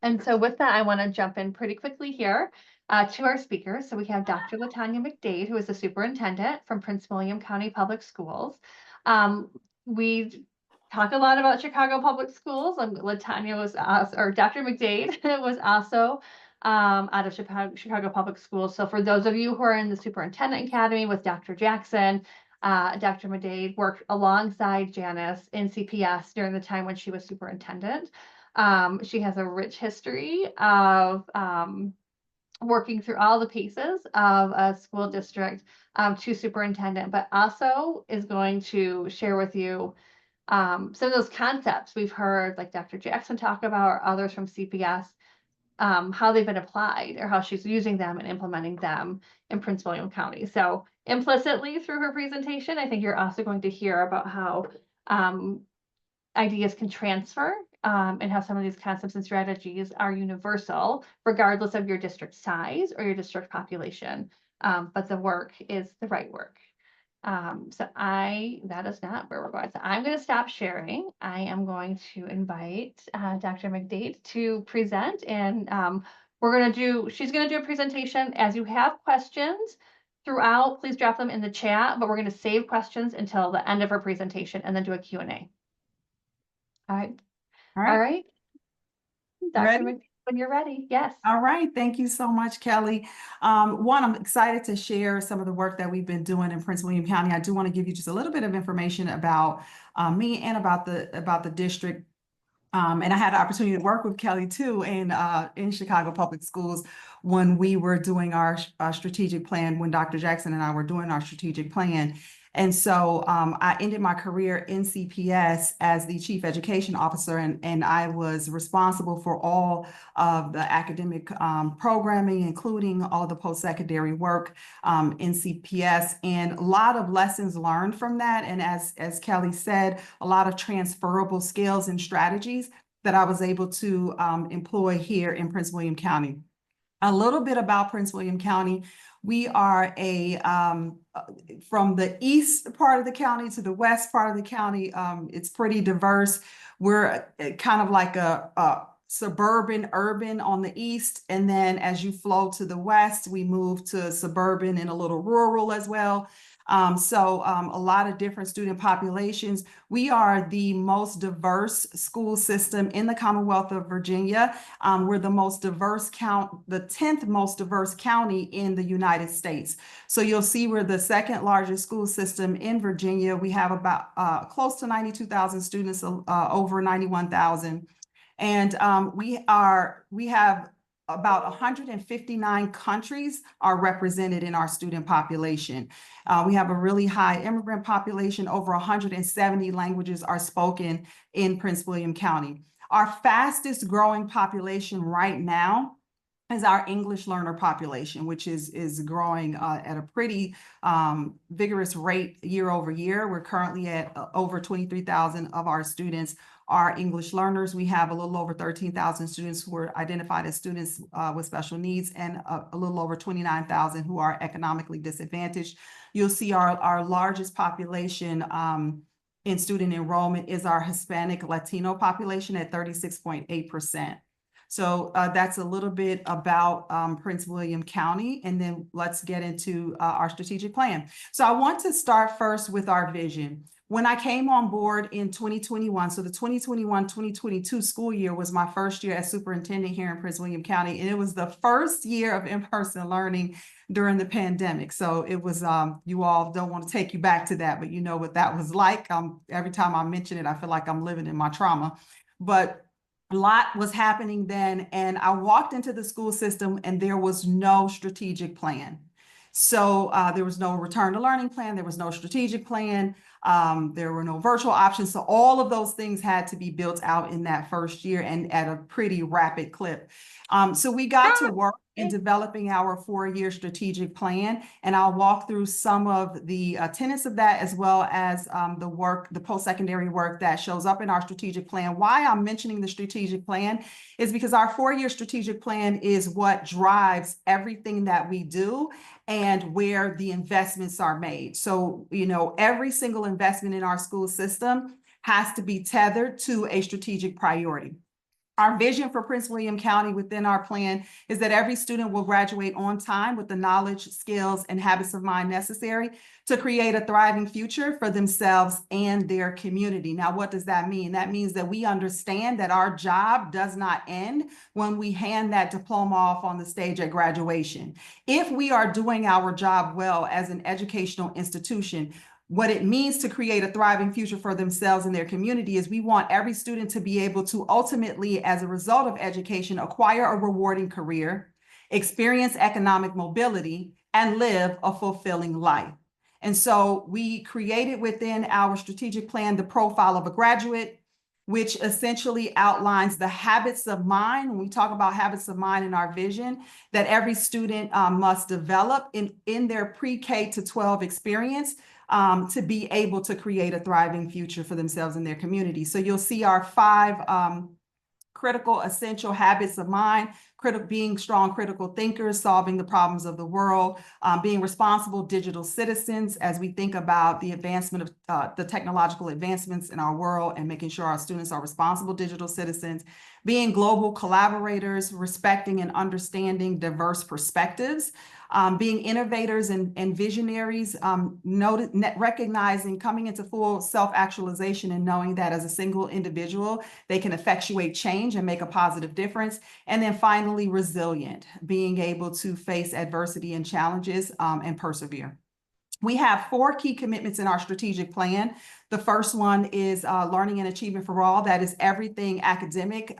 And so with that, I want to jump in pretty quickly here to our speakers. So we have Dr. Latanya McDade, who is the superintendent from Prince William County Public Schools. We talk a lot about Chicago Public Schools. Latanya was, or Dr. McDade was also out of Chicago Public Schools. So for those of you who are in the Superintendent Academy with Dr. Jackson, Dr. McDade worked alongside Janice in CPS during the time when she was superintendent. She has a rich history of working through all the pieces of a school district to superintendent, but also is going to share with you some of those concepts we've heard, like Dr. Jackson talk about, or others from CPS, how they've been applied or how she's using them and implementing them in Prince William County. So implicitly through her presentation, I think you're also going to hear about how ideas can transfer and how some of these concepts and strategies are universal, regardless of your district size or your district population. But the work is the right work. That is not where we're going. So I'm going to stop sharing. I am going to invite Dr. McDade to present, and she's going to do a presentation. As you have questions throughout, please drop them in the chat, but we're going to save questions until the end of her presentation and then do a Q&A. All right. All All right. right. Dr. McDade, when you're ready. Yes. All right. Thank you so much, Kelly. I'm excited to share some of the work that we've been doing in Prince William County. I do want to give you just a little bit of information about me and about the district. And I had the opportunity to work with Kelly too in Chicago Public Schools when we were doing our strategic plan, when Dr. Jackson and I were doing our strategic plan. And so I ended my career in CPS as the chief education officer, and I was responsible for all of the academic programming, including all the post-secondary work in CPS, and a lot of lessons learned from that. And as Kelly said, a lot of transferable skills and strategies that I was able to employ here in Prince William County. A little bit about Prince William County. We are from the east part of the county to the west part of the county. It's pretty diverse. We're kind of like a suburban urban on the east, and then as you flow to the west, we move to suburban and a little rural as well. A lot of different student populations. We are the most diverse school system in the Commonwealth of Virginia. We're the most diverse the 10th most diverse county in the United States. So you'll see we're the second largest school system in Virginia. We have about close to 92,000 students, over 91,000. And we have about 159 countries are represented in our student population. We have a really high immigrant population. Over 170 languages are spoken in Prince William County. Our fastest growing population right now is our English learner population, which is growing at a pretty vigorous rate year over year. We're currently at over 23,000 of our students are English learners. We have a little over 13,000 students who are identified as students with special needs, and a little over 29,000 who are economically disadvantaged. You'll see our largest population in student enrollment is our Hispanic Latino population at 36.8%. So that's a little bit about Prince William County, and then let's get into our strategic plan. So I want to start first with our vision. When I came on board in 2021, so the 2021-2022 school year was my first year as superintendent here in Prince William County, and it was the first year of in-person learning during the pandemic. So it was, you all don't want to take you back to that, but you know what that was like. Every time I mention it, I feel like I'm living in my trauma. But a lot was happening then, and I walked into the school system and there was no strategic plan. So there was no return to learning plan, there was no strategic plan, there were no virtual options. So all of those things had to be built out in that first year and at a pretty rapid clip. So we got to work in developing our 4-year strategic plan, and I'll walk through some of the tenets of that, as well as the post-secondary work that shows up in our strategic plan. Why I'm mentioning the strategic plan is because our 4-year strategic plan is what drives everything that we do and where the investments are made. So, you know, every single investment in our school system has to be tethered to a strategic priority. Our vision for Prince William County within our plan is that every student will graduate on time with the knowledge, skills, and habits of mind necessary to create a thriving future for themselves and their community. Now, what does that mean? That means that we understand that our job does not end when we hand that diploma off on the stage at graduation. If we are doing our job well as an educational institution, what it means to create a thriving future for themselves and their community is we want every student to be able to ultimately, as a result of education, acquire a rewarding career, experience economic mobility, and live a fulfilling life. And so we created within our strategic plan the profile of a graduate, which essentially outlines the habits of mind. When we talk about habits of mind in our vision, that every student must develop in their pre-K to 12 experience to be able to create a thriving future for themselves and their community. So you'll see our 5 critical essential habits of mind: being strong critical thinkers, solving the problems of the world, being responsible digital citizens as we think about the advancement of the technological advancements in our world and making sure our students are responsible digital citizens, being global collaborators, respecting and understanding diverse perspectives, being innovators and visionaries, recognizing, coming into full self-actualization and knowing that as a single individual, they can effectuate change and make a positive difference. And then finally, resilient, being able to face adversity and challenges and persevere. We have 4 key commitments in our strategic plan. The first one is learning and achievement for all. That is everything academic,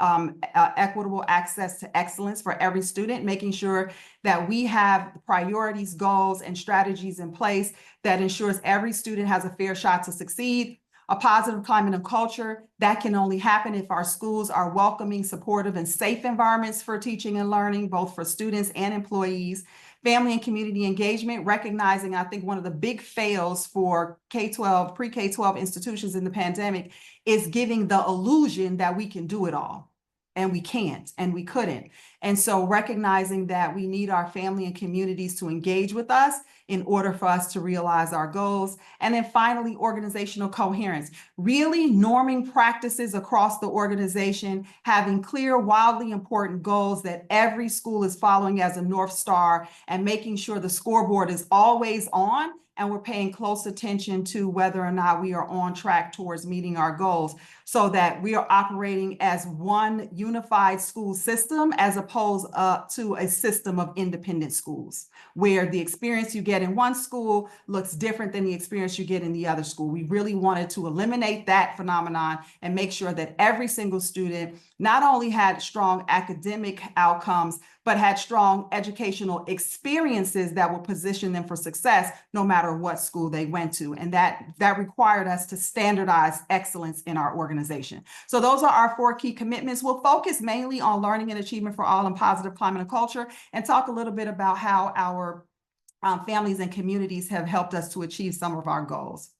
equitable access to excellence for every student, making sure that we have priorities, goals, and strategies in place that ensures every student has a fair shot to succeed. A positive climate and culture that can only happen if our schools are welcoming, supportive, and safe environments for teaching and learning, both for students and employees. Family and community engagement, recognizing, I think one of the big fails for K-12, pre-K-12 institutions in the pandemic is giving the illusion that we can do it all. And we can't, and we couldn't. And so recognizing that we need our family and communities to engage with us in order for us to realize our goals. And then finally, organizational coherence, really norming practices across the organization, having clear, wildly important goals that every school is following as a North Star, and making sure the scoreboard is always on and we're paying close attention to whether or not we are on track towards meeting our goals, so that we are operating as one unified school system as opposed to a system of independent schools, where the experience you get in one school looks different than the experience you get in the other school. We really wanted to eliminate that phenomenon and make sure that every single student not only had strong academic outcomes, but had strong educational experiences that will position them for success no matter what school they went to. And that required us to standardize excellence in our organization. So those are our 4 key commitments. We'll focus mainly on learning and achievement for all and positive climate and culture, and talk a little bit about how our families and communities have helped us to achieve some of our goals.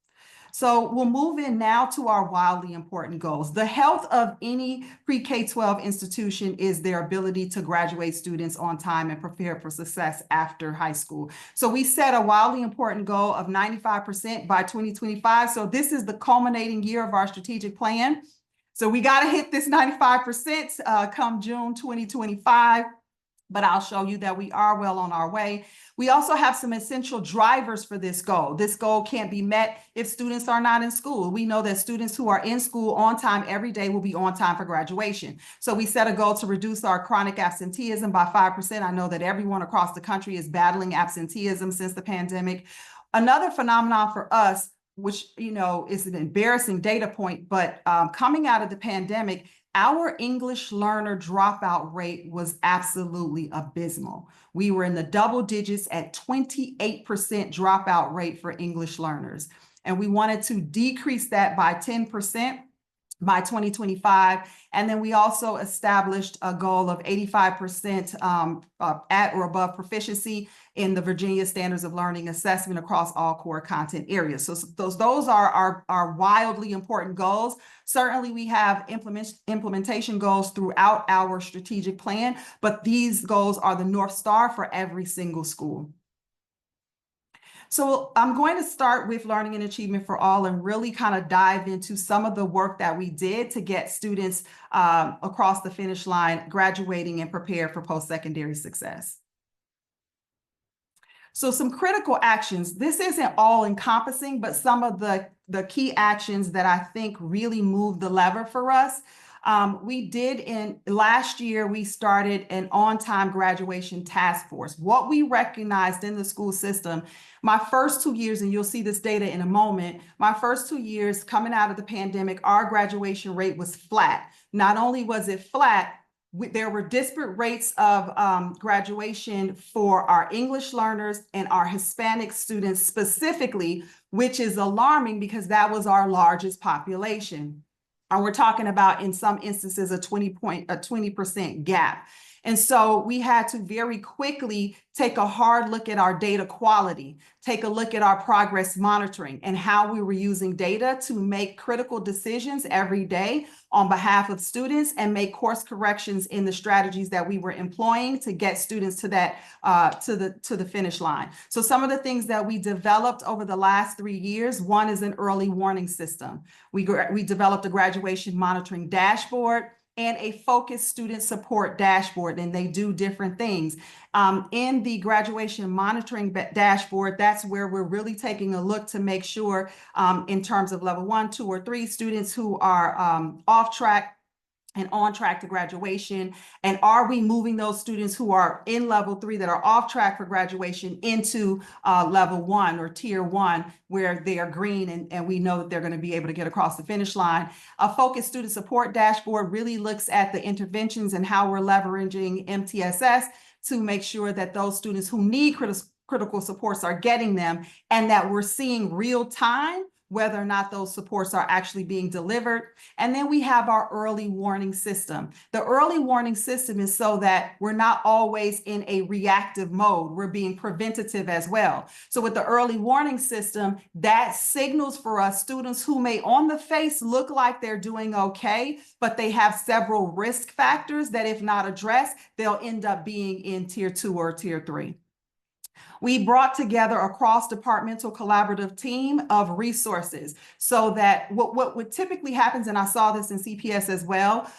So we'll move in now to our wildly important goals. The health of any pre-K-12 institution is their ability to graduate students on time and prepare for success after high school. So we set a wildly important goal of 95% by 2025. So this is the culminating year of our strategic plan. So we got to hit this 95% come June 2025. But I'll show you that we are well on our way. We also have some essential drivers for this goal. This goal can't be met if students are not in school. We know that students who are in school on time every day will be on time for graduation. So we set a goal to reduce our chronic absenteeism by 5%. I know that everyone across the country is battling absenteeism since the pandemic. Another phenomenon for us, which is an embarrassing data point, but coming out of the pandemic, our English learner dropout rate was absolutely abysmal. We were in the double digits at 28% dropout rate for English learners. And we wanted to decrease that by 10% by 2025. And then we also established a goal of 85% at or above proficiency in the Virginia Standards of Learning Assessment across all core content areas. So those are our wildly important goals. Certainly we have implementation goals throughout our strategic plan, but these goals are the North Star for every single school. So I'm going to start with learning and achievement for all and really kind of dive into some of the work that we did to get students across the finish line, graduating and prepared for post-secondary success. So some critical actions. This isn't all encompassing, but some of the key actions that I think really moved the lever for us. We did last year, we started an on-time graduation task force. What we recognized in the school system, my first 2 years, and you'll see this data in a moment, my first 2 years coming out of the pandemic, our graduation rate was flat. Not only was it flat, there were disparate rates of graduation for our English learners and our Hispanic students specifically, which is alarming because that was our largest population. And we're talking about, in some instances, a 20% gap. And so we had to very quickly take a hard look at our data quality, take a look at our progress monitoring and how we were using data to make critical decisions every day on behalf of students and make course corrections in the strategies that we were employing to get students to that to the finish line. So some of the things that we developed over the last 3 years, one is an early warning system. We developed a graduation monitoring dashboard and a focused student support dashboard, and they do different things. In the graduation monitoring dashboard, that's where we're really taking a look to make sure in terms of level 1, 2, or 3 students who are off track and on track to graduation. And are we moving those students who are in level 3 that are off track for graduation into level 1 or tier 1 where they are green and we know that they're going to be able to get across the finish line. A focused student support dashboard really looks at the interventions and how we're leveraging MTSS to make sure that those students who need critical supports are getting them and that we're seeing real time whether or not those supports are actually being delivered. And then we have our early warning system. The early warning system is so that we're not always in a reactive mode. We're being preventative as well. So with the early warning system, that signals for us students who may on the face look like they're doing okay, but they have several risk factors that if not addressed, they'll end up being in tier 2 or tier 3. We brought together a cross-departmental collaborative team of resources so that what typically happens, and I saw this in CPS as well,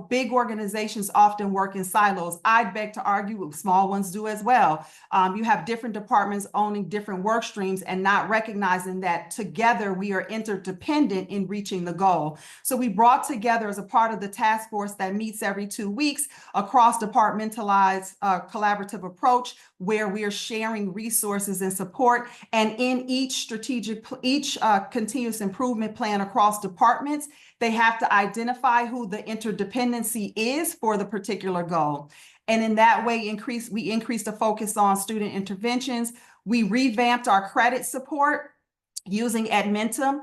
big organizations often work in silos. I'd beg to argue small ones do as well. You have different departments owning different work streams and not recognizing that together we are interdependent in reaching the goal. So we brought together as a part of the task force that meets every 2 weeks, a cross-departmentalized collaborative approach where we are sharing resources and support. And in each continuous improvement plan across departments, they have to identify who the interdependency is for the particular goal. And in that way, we increased the focus on student interventions. We revamped our credit support using Edmentum,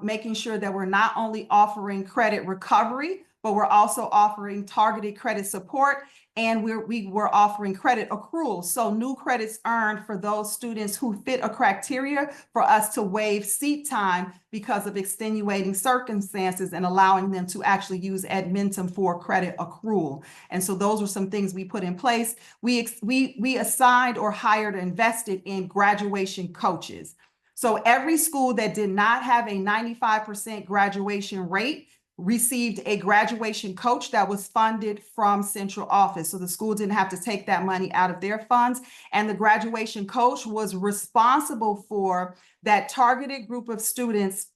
making sure that we're not only offering credit recovery, but we're also offering targeted credit support, and we were offering credit accrual. So new credits earned for those students who fit a criteria for us to waive seat time because of extenuating circumstances and allowing them to actually use Edmentum for credit accrual. And so those were some things we put in place. We assigned or hired or invested in graduation coaches. So every school that did not have a 95% graduation rate received a graduation coach that was funded from central office. So the school didn't have to take that money out of their funds. And the graduation coach was responsible for that targeted group of students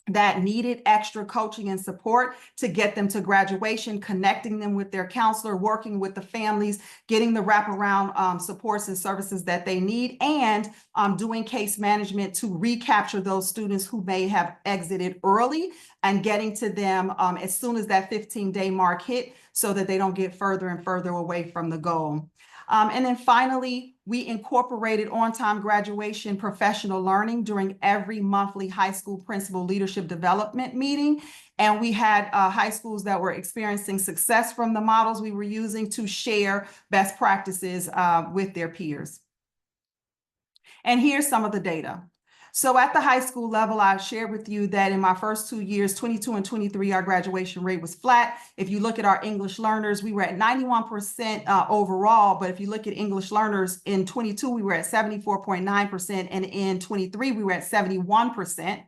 that needed extra coaching and support to get them to graduation, connecting them with their counselor, working with the families, getting the wraparound supports and services that they need, and doing case management to recapture those students who may have exited early and getting to them as soon as that 15-day mark hit so that they don't get further and further away from the goal. And then finally, we incorporated on-time graduation professional learning during every monthly high school principal leadership development meeting. And we had high schools that were experiencing success from the models we were using to share best practices with their peers. And here's some of the data. So at the high school level, I shared with you that in my first 2 years, 22 and 23, our graduation rate was flat. If you look at our English learners, we were at 91% overall. But if you look at English learners in 22, we were at 74.9%. And in 23, we were at 71%.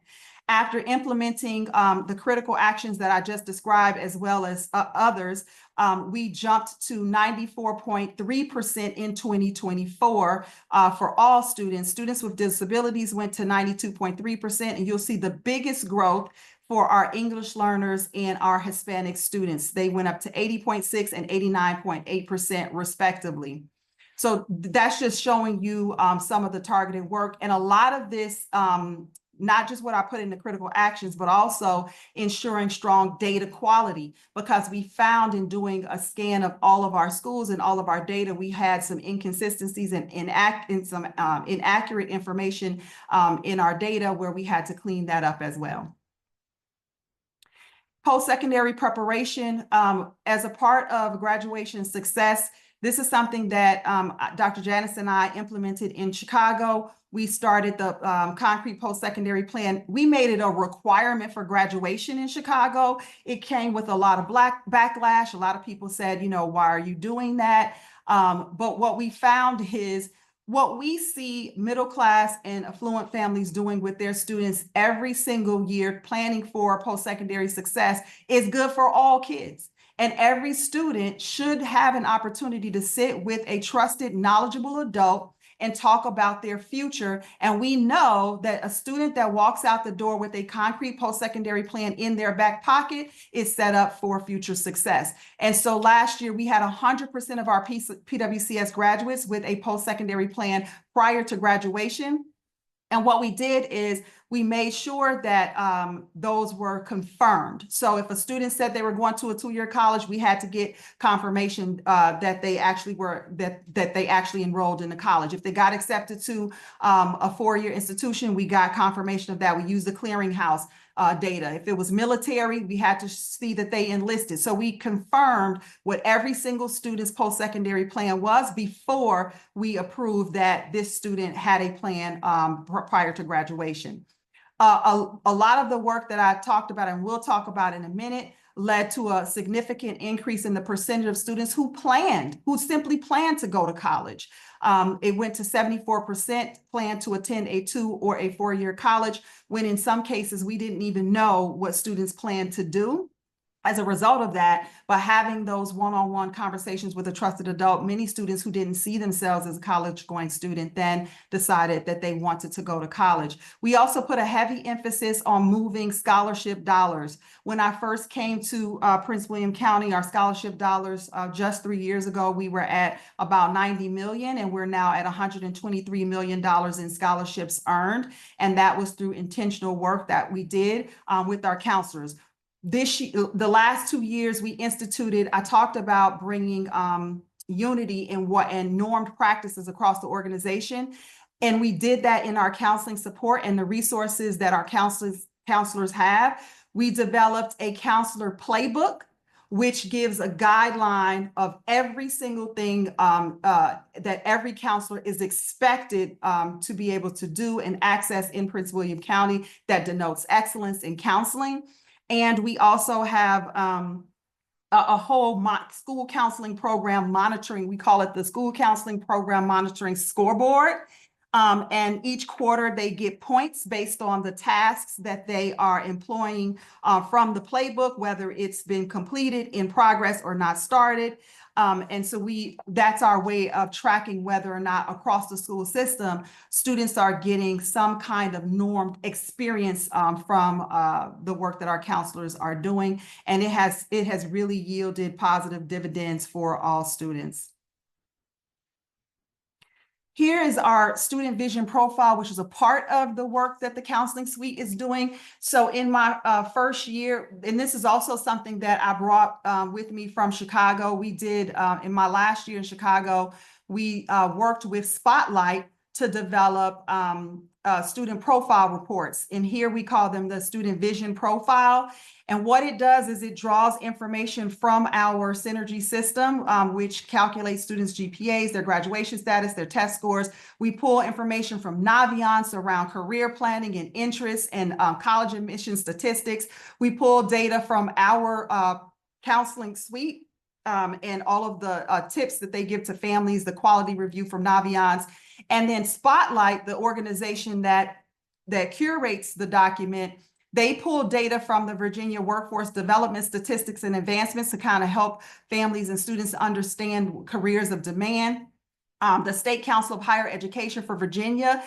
After implementing the critical actions that I just described, as well as others, we jumped to 94.3% in 2024 for all students. Students with disabilities went to 92.3%, and you'll see the biggest growth for our English learners and our Hispanic students. They went up to 80.6 and 89.8% respectively. So that's just showing you some of the targeted work, and a lot of this, not just what I put in the critical actions, but also ensuring strong data quality, because we found in doing a scan of all of our schools and all of our data, we had some inconsistencies and some inaccurate information in our data, where we had to clean that up as well. Post-secondary preparation, as a part of graduation success, this is something that Dr. Janice and I implemented in Chicago. We started the concrete post-secondary plan. We made it a requirement for graduation in Chicago. It came with a lot of backlash. A lot of people said, you know, why are you doing that? But what we found is what we see middle class and affluent families doing with their students every single year, planning for post-secondary success, is good for all kids. And every student should have an opportunity to sit with a trusted, knowledgeable adult and talk about their future. And we know that a student that walks out the door with a concrete post-secondary plan in their back pocket is set up for future success. And so last year, we had 100% of our PWCS graduates with a post-secondary plan prior to graduation. And what we did is we made sure that those were confirmed. So if a student said they were going to a 2-year college, we had to get confirmation that they actually were, that they actually enrolled in the college. If they got accepted to a 4-year institution, we got confirmation of that. We used the clearinghouse data. If it was military, we had to see that they enlisted. So we confirmed what every single student's post-secondary plan was before we approved that this student had a plan prior to graduation. A lot of the work that I talked about and we'll talk about in a minute led to a significant increase in the percentage of students who simply planned to go to college. It went to 74% planned to attend a 2 or a 4-year college, when in some cases we didn't even know what students planned to do. As a result of that, by having those one-on-one conversations with a trusted adult, many students who didn't see themselves as a college-going student then decided that they wanted to go to college. We also put a heavy emphasis on moving scholarship dollars. When I first came to Prince William County, our scholarship dollars just 3 years ago, we were at about 90 million, and we're now at $123 million in scholarships earned. And that was through intentional work that we did with our counselors. The last 2 years we instituted, I talked about bringing unity and normed practices across the organization. And we did that in our counseling support and the resources that our counselors have. We developed a counselor playbook, which gives a guideline of every single thing that every counselor is expected to be able to do and access in Prince William County that denotes excellence in counseling. And we also have a whole school counseling program monitoring. We call it the School Counseling Program Monitoring Scoreboard. And each quarter they get points based on the tasks that they are employing from the playbook, whether it's been completed, in progress, or not started. And so that's our way of tracking whether or not across the school system, students are getting some kind of normed experience from the work that our counselors are doing. And it has really yielded positive dividends for all students. Here is our student vision profile, which is a part of the work that the counseling suite is doing. So in my first year, and this is also something that I brought with me from Chicago, we did in my last year in Chicago, we worked with Spotlight to develop student profile reports. And here we call them the student vision profile. And what it does is it draws information from our Synergy system, which calculates students' GPAs, their graduation status, their test scores. We pull information from Naviance around career planning and interests and college admission statistics. We pull data from our counseling suite and all of the tips that they give to families, the quality review from Naviance, and then Spotlight, the organization that curates the document. They pull data from the Virginia Workforce Development Statistics and Advancements to kind of help families and students understand careers of demand. The State Council of Higher Education for Virginia,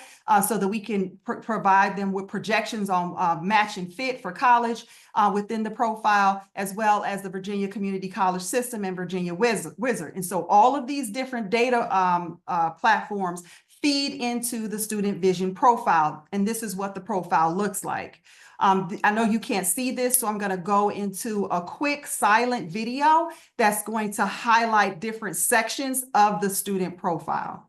so that we can provide them with projections on match and fit for college within the profile, as well as the Virginia Community College System and Virginia Wizard. And so all of these different data platforms feed into the student vision profile. And this is what the profile looks like. I know you can't see this, so I'm going to go into a quick silent video that's going to highlight different sections of the student profile.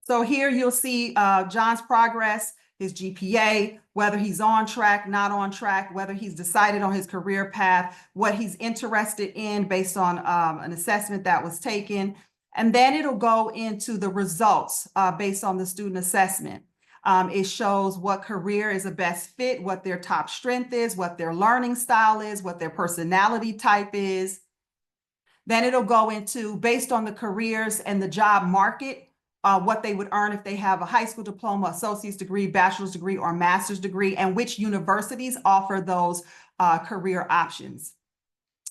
So here you'll see John's progress, his GPA, whether he's on track, not on track, whether he's decided on his career path, what he's interested in based on an assessment that was taken. And then it'll go into the results based on the student assessment. It shows what career is a best fit, what their top strength is, what their learning style is, what their personality type is. Then it'll go into, based on the careers and the job market, what they would earn if they have a high school diploma, associate's degree, bachelor's degree, or master's degree, and which universities offer those career options.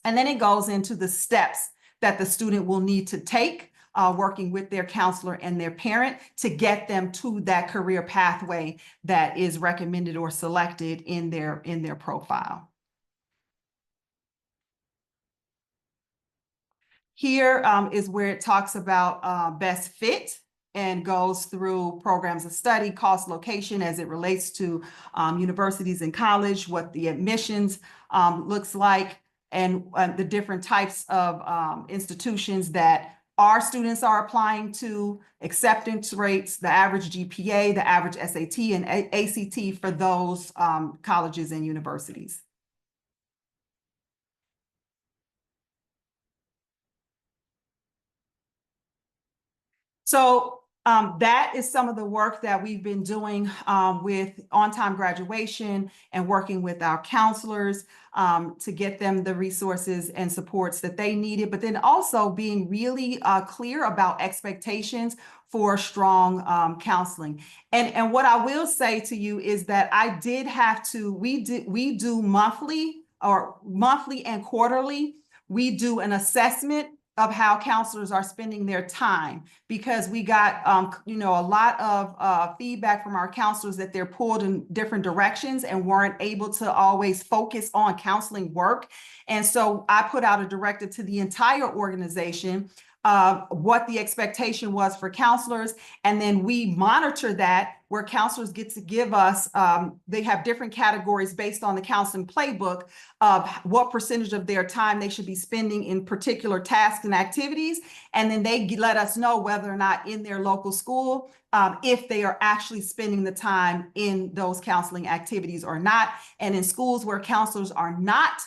And then it goes into the steps that the student will need to take, working with their counselor and their parent to get them to that career pathway that is recommended or selected in their profile. Here is where it talks about best fit and goes through programs of study, cost, location as it relates to universities and college, what the admissions looks like, and the different types of institutions that our students are applying to, acceptance rates, the average GPA, the average SAT and ACT for those colleges and universities. So that is some of the work that we've been doing with on-time graduation and working with our counselors to get them the resources and supports that they needed, but then also being really clear about expectations for strong counseling. And what I will say to you is that I did have to, we do monthly and quarterly, we do an assessment of how counselors are spending their time, because we got a lot of feedback from our counselors that they're pulled in different directions and weren't able to always focus on counseling work. And so I put out a directive to the entire organization what the expectation was for counselors. And then we monitor that, where counselors get to give us, they have different categories based on the counseling playbook of what percentage of their time they should be spending in particular tasks and activities. And then they let us know whether or not in their local school, if they are actually spending the time in those counseling activities or not. And in schools where counselors are not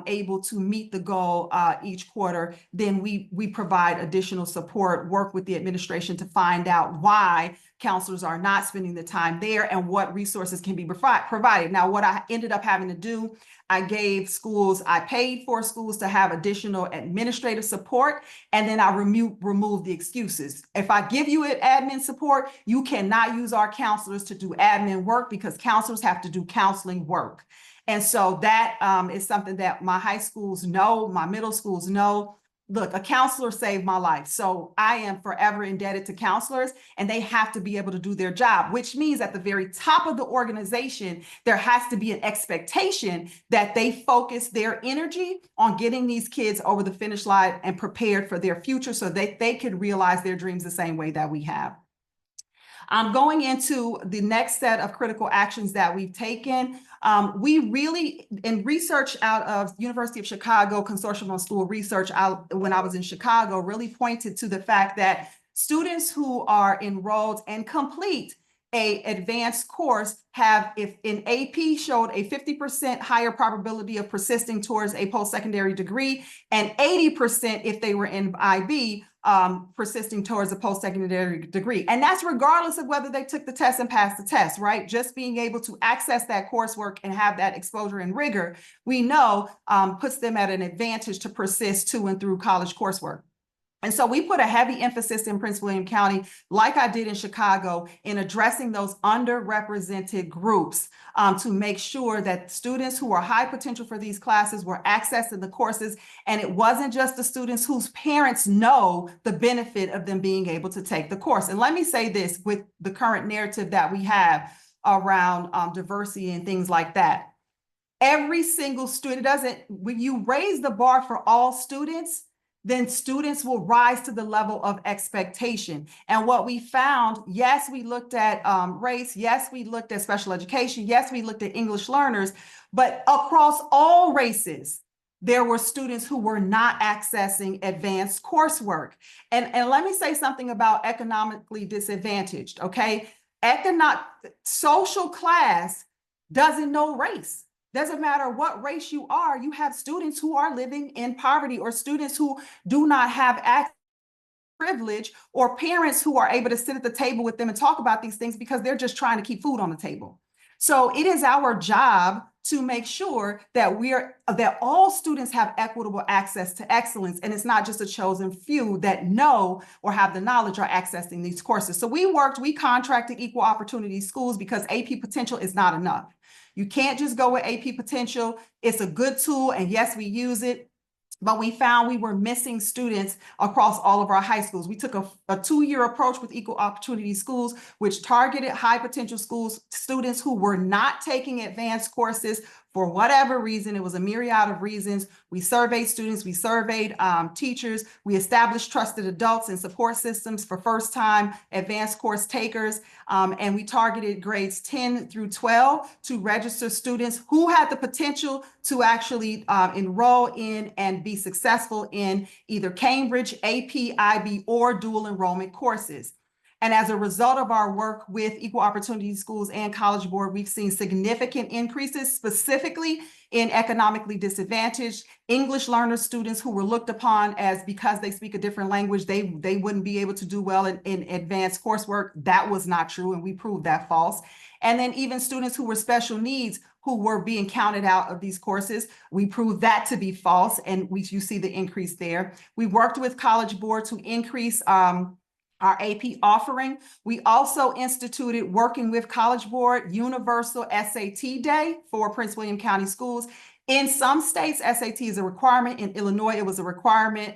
able to meet the goal each quarter, then we provide additional support, work with the administration to find out why counselors are not spending the time there and what resources can be provided. Now, what I ended up having to do, I paid for schools to have additional administrative support, and then I removed the excuses. If I give you admin support, you cannot use our counselors to do admin work, because counselors have to do counseling work. And so that is something that my high schools know, my middle schools know. Look, a counselor saved my life. So I am forever indebted to counselors, and they have to be able to do their job, which means at the very top of the organization, there has to be an expectation that they focus their energy on getting these kids over the finish line and prepared for their future so that they could realize their dreams the same way that we have. Going into the next set of critical actions that we've taken, we really, in research out of University of Chicago Consortium on School Research, when I was in Chicago, really pointed to the fact that students who are enrolled and complete a advanced course have, if in AP, showed a 50% higher probability of persisting towards a post-secondary degree, and 80% if they were in IB, persisting towards a post-secondary degree. And that's regardless of whether they took the test and passed the test, right? Just being able to access that coursework and have that exposure and rigor, we know puts them at an advantage to persist to and through college coursework. And so we put a heavy emphasis in Prince William County, like I did in Chicago, in addressing those underrepresented groups to make sure that students who are high potential for these classes were accessing the courses. And it wasn't just the students whose parents know the benefit of them being able to take the course. And let me say this, with the current narrative that we have around diversity and things like that, every single student when you raise the bar for all students, then students will rise to the level of expectation. And what we found, yes, we looked at race, yes, we looked at special education, yes, we looked at English learners, but across all races, there were students who were not accessing advanced coursework. And let me say something about economically disadvantaged, okay? Social class doesn't know race. Doesn't matter what race you are, you have students who are living in poverty, or students who do not have access to privilege, or parents who are able to sit at the table with them and talk about these things because they're just trying to keep food on the table. So it is our job to make sure that all students have equitable access to excellence, and it's not just a chosen few that know or have the knowledge or accessing these courses. So we contracted equal opportunity schools because AP potential is not enough. You can't just go with AP potential. It's a good tool, and yes, we use it, but we found we were missing students across all of our high schools. We took a 2-year approach with equal opportunity schools, which targeted high potential students who were not taking advanced courses for whatever reason. It was a myriad of reasons. We surveyed students, we surveyed teachers, we established trusted adults and support systems for first-time advanced course takers, and we targeted grades 10 through 12 to register students who had the potential to actually enroll in and be successful in either Cambridge, AP, IB, or dual enrollment courses. And as a result of our work with Equal Opportunity Schools and College Board, we've seen significant increases, specifically in economically disadvantaged English learner students who were looked upon as, because they speak a different language, they wouldn't be able to do well in advanced coursework. That was not true, and we proved that false. And then even students who were special needs, who were being counted out of these courses, we proved that to be false, and you see the increase there. We worked with College Board to increase our AP offering. We also instituted, working with College Board, universal SAT day for Prince William County schools. In some states, SAT is a requirement. In Illinois, it was a requirement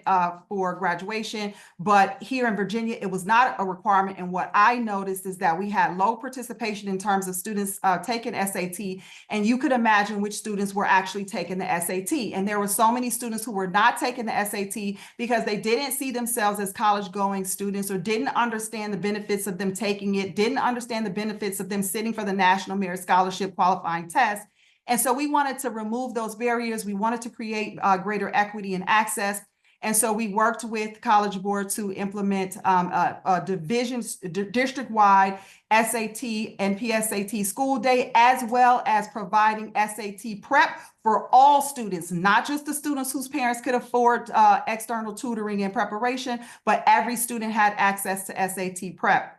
for graduation, but here in Virginia, it was not a requirement. And what I noticed is that we had low participation in terms of students taking SAT, and you could imagine which students were actually taking the SAT. And there were so many students who were not taking the SAT because they didn't see themselves as college-going students, or didn't understand the benefits of them taking it, didn't understand the benefits of them sitting for the National Merit Scholarship qualifying test. And so we wanted to remove those barriers. We wanted to create greater equity and access. And so we worked with College Board to implement a district-wide SAT and PSAT school day, as well as providing SAT prep for all students, not just the students whose parents could afford external tutoring and preparation, but every student had access to SAT prep.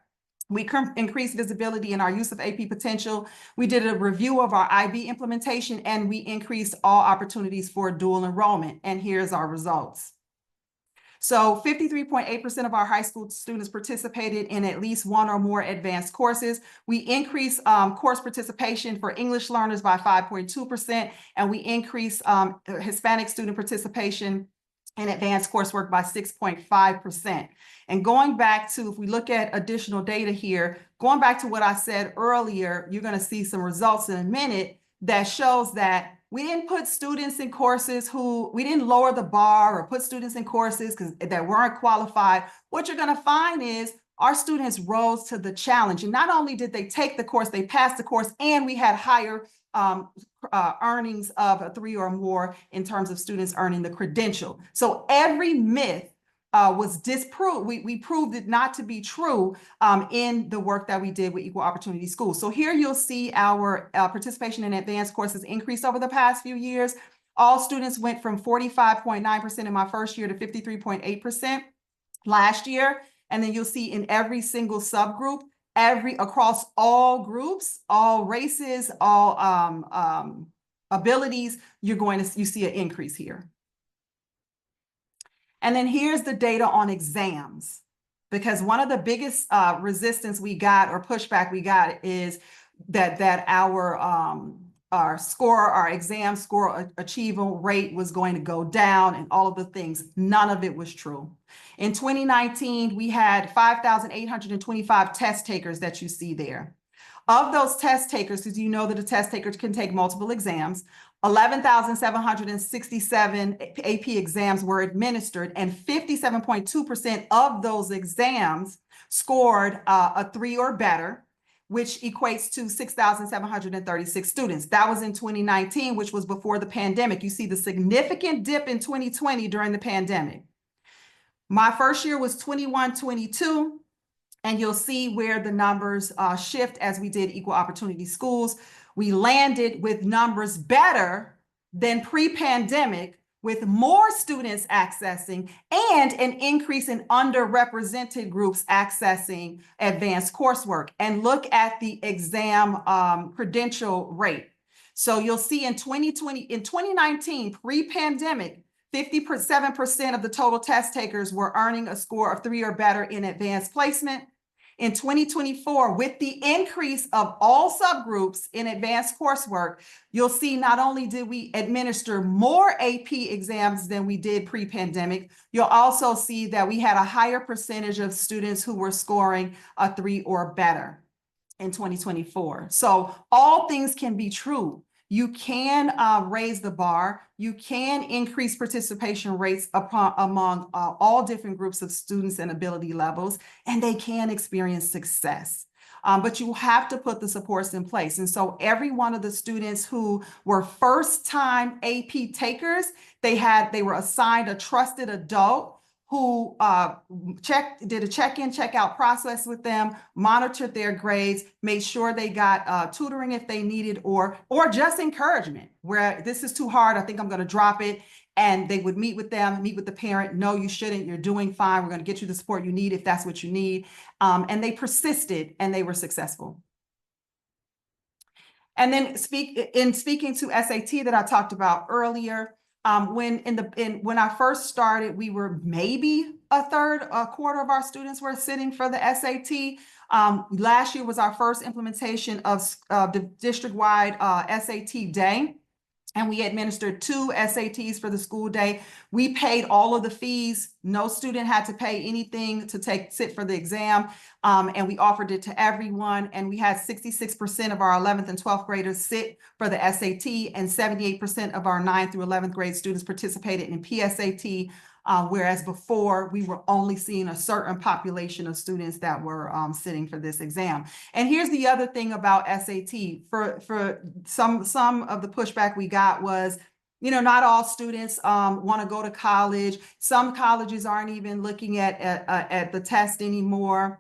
We increased visibility in our use of AP potential. We did a review of our IB implementation, and we increased all opportunities for dual enrollment. And here's our results. So 53.8% of our high school students participated in at least one or more advanced courses. We increased course participation for English learners by 5.2%, and we increased Hispanic student participation in advanced coursework by 6.5%. And going back to, if we look at additional data here, going back to what I said earlier, you're going to see some results in a minute that shows that we didn't put students in courses we didn't lower the bar or put students in courses that weren't qualified. What you're going to find is our students rose to the challenge. And not only did they take the course, they passed the course, and we had higher earnings of a 3 or more in terms of students earning the credential. So every myth was disproved. We proved it not to be true in the work that we did with Equal Opportunity Schools. So here you'll see our participation in advanced courses increase over the past few years. All students went from 45.9% in my first year to 53.8% last year. And then you'll see in every single subgroup, across all groups, all races, all abilities, you see an increase here. And then here's the data on exams, because one of the biggest resistance we got or pushback we got is that our score, our exam score achievement rate was going to go down and all of the things. None of it was true. In 2019, we had 5,825 test takers that you see there. Of those test takers, because you know that a test taker can take multiple exams, 11,767 AP exams were administered, and 57.2% of those exams scored a 3 or better, which equates to 6,736 students. That was in 2019, which was before the pandemic. You see the significant dip in 2020 during the pandemic. My first year was 21-22. And you'll see where the numbers shift as we did Equal Opportunity Schools. We landed with numbers better than pre-pandemic, with more students accessing and an increase in underrepresented groups accessing advanced coursework. And look at the exam credential rate. So you'll see in 2019, pre-pandemic, 57% of the total test takers were earning a score of 3 or better in advanced placement. In 2024, with the increase of all subgroups in advanced coursework, you'll see not only did we administer more AP exams than we did pre-pandemic, you'll also see that we had a higher percentage of students who were scoring a 3 or better in 2024. So all things can be true. You can raise the bar. You can increase participation rates among all different groups of students and ability levels, and they can experience success. But you have to put the supports in place. And so every one of the students who were first-time AP takers, they were assigned a trusted adult who did a check-in, check-out process with them, monitored their grades, made sure they got tutoring if they needed, or just encouragement, where this is too hard, I think I'm gonna drop it. And they would meet with them, meet with the parent. No, you shouldn't, you're doing fine. We're gonna get you the support you need if that's what you need. And they persisted and they were successful. And then speaking to SAT that I talked about earlier, when I first started, we were maybe a quarter of our students were sitting for the SAT. Last year was our first implementation of the district-wide SAT day. And we administered 2 SATs for the school day. We paid all of the fees. No student had to pay anything to sit for the exam. And we offered it to everyone. And we had 66% of our 11th and 12th graders sit for the SAT, and 78% of our 9th through 11th grade students participated in PSAT. Whereas before we were only seeing a certain population of students that were sitting for this exam. And here's the other thing about SAT. For some of the pushback we got was, not all students want to go to college. Some colleges aren't even looking at the test anymore.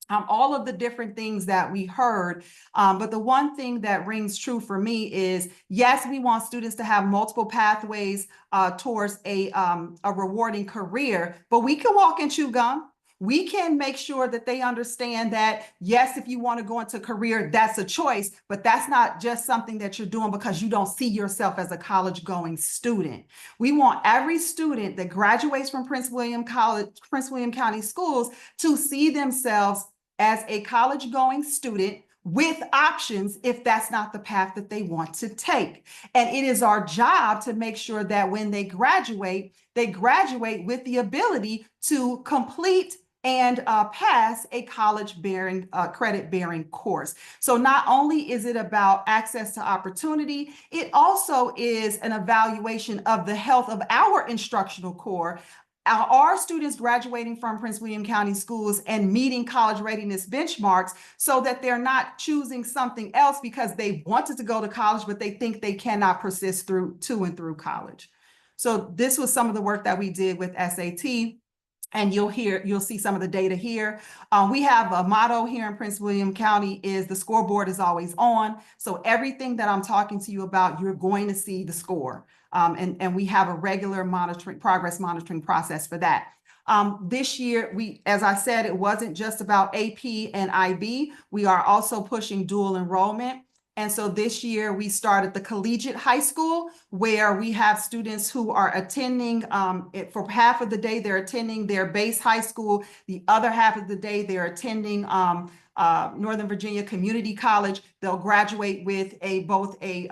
All of the different things that we heard. But the one thing that rings true for me is, yes, we want students to have multiple pathways towards a rewarding career, but we can walk and chew gum. We can make sure that they understand that, yes, if you want to go into a career, that's a choice, but that's not just something that you're doing because you don't see yourself as a college-going student. We want every student that graduates from Prince William County Schools to see themselves as a college-going student with options if that's not the path that they want to take. And it is our job to make sure that when they graduate with the ability to complete and pass a college-bearing, credit-bearing course. So not only is it about access to opportunity, it also is an evaluation of the health of our instructional core are students graduating from Prince William County schools and meeting college readiness benchmarks so that they're not choosing something else because they wanted to go to college, but they think they cannot persist through to and through college. So this was some of the work that we did with SAT. And you'll see some of the data here. We have a motto here in Prince William County is the scoreboard is always on. So everything that I'm talking to you about, you're going to see the score. And we have a regular progress monitoring process for that. This year, as I said, it wasn't just about AP and IB. We are also pushing dual enrollment. And so this year we started the collegiate high school where we have students who are attending, for half of the day, they're attending their base high school. The other half of the day, they're attending Northern Virginia Community College. They'll graduate with both a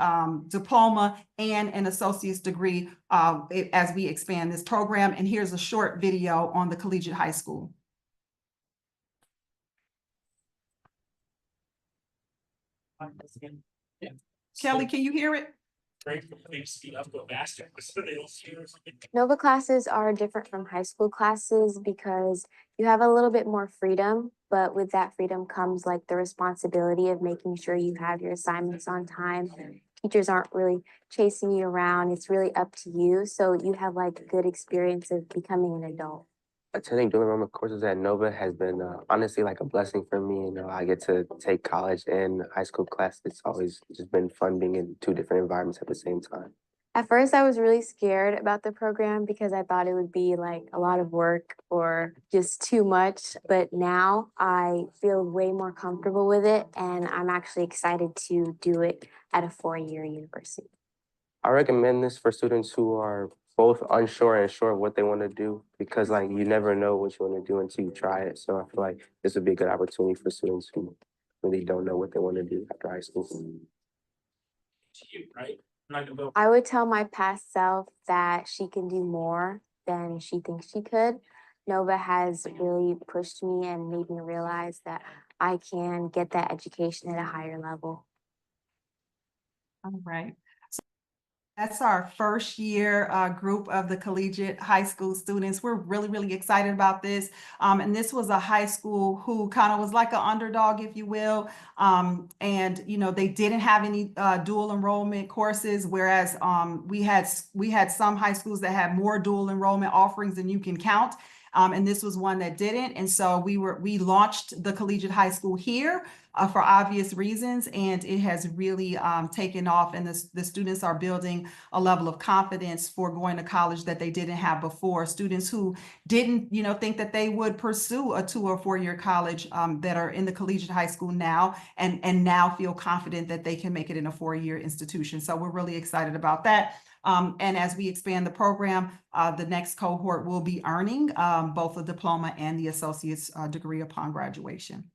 diploma and an associate's degree as we expand this program. And here's a short video on the collegiate high school. Yeah. Kelly, can you hear it? Nova classes are different from high school classes because you have a little bit more freedom, but with that freedom comes like the responsibility of making sure you have your assignments on time. Teachers aren't really chasing you around. It's really up to you. So you have like a good experience of becoming an adult. Attending dual enrollment courses at Nova has been honestly like a blessing for me. I get to take college and high school classes. It's always just been fun being in two different environments at the same time. At first, I was really scared about the program because I thought it would be like a lot of work or just too much. But now I feel way more comfortable with it, and I'm actually excited to do it at a 4-year university. I recommend this for students who are both unsure and sure of what they want to do because like you never know what you want to do until you try it. So I feel like this would be a good opportunity for students who really don't know what they want to do after high school. Right? I would tell my past self that she can do more than she thinks she could. Nova has really pushed me and made me realize that I can get that education at a higher level. All right. That's our first year group of the collegiate high school students. We're really, really excited about this. And this was a high school who kind of was like an underdog, if you will. And, they didn't have any dual enrollment courses, whereas we had some high schools that had more dual enrollment offerings than you can count. And this was one that didn't. And so we launched the collegiate high school here for obvious reasons, and it has really taken off, and the students are building a level of confidence for going to college that they didn't have before. Students who didn't, think that they would pursue a 2 or 4-year college that are in the collegiate high school now, and now feel confident that they can make it in a 4-year institution. So we're really excited about that. And as we expand the program, the next cohort will be earning both a diploma and the associate's degree upon graduation.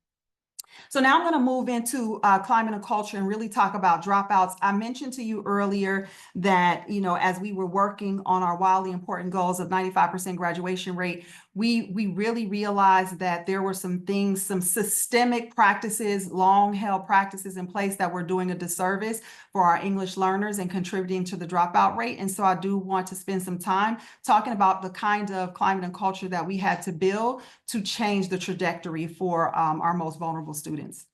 So now I'm going to move into climate and culture and really talk about dropouts. I mentioned to you earlier that, as we were working on our wildly important goals of 95% graduation rate, we really realized that there were some things, some systemic practices, long-held practices in place that were doing a disservice for our English learners and contributing to the dropout rate. And so I do want to spend some time talking about the kind of climate and culture that we had to build to change the trajectory for our most vulnerable students.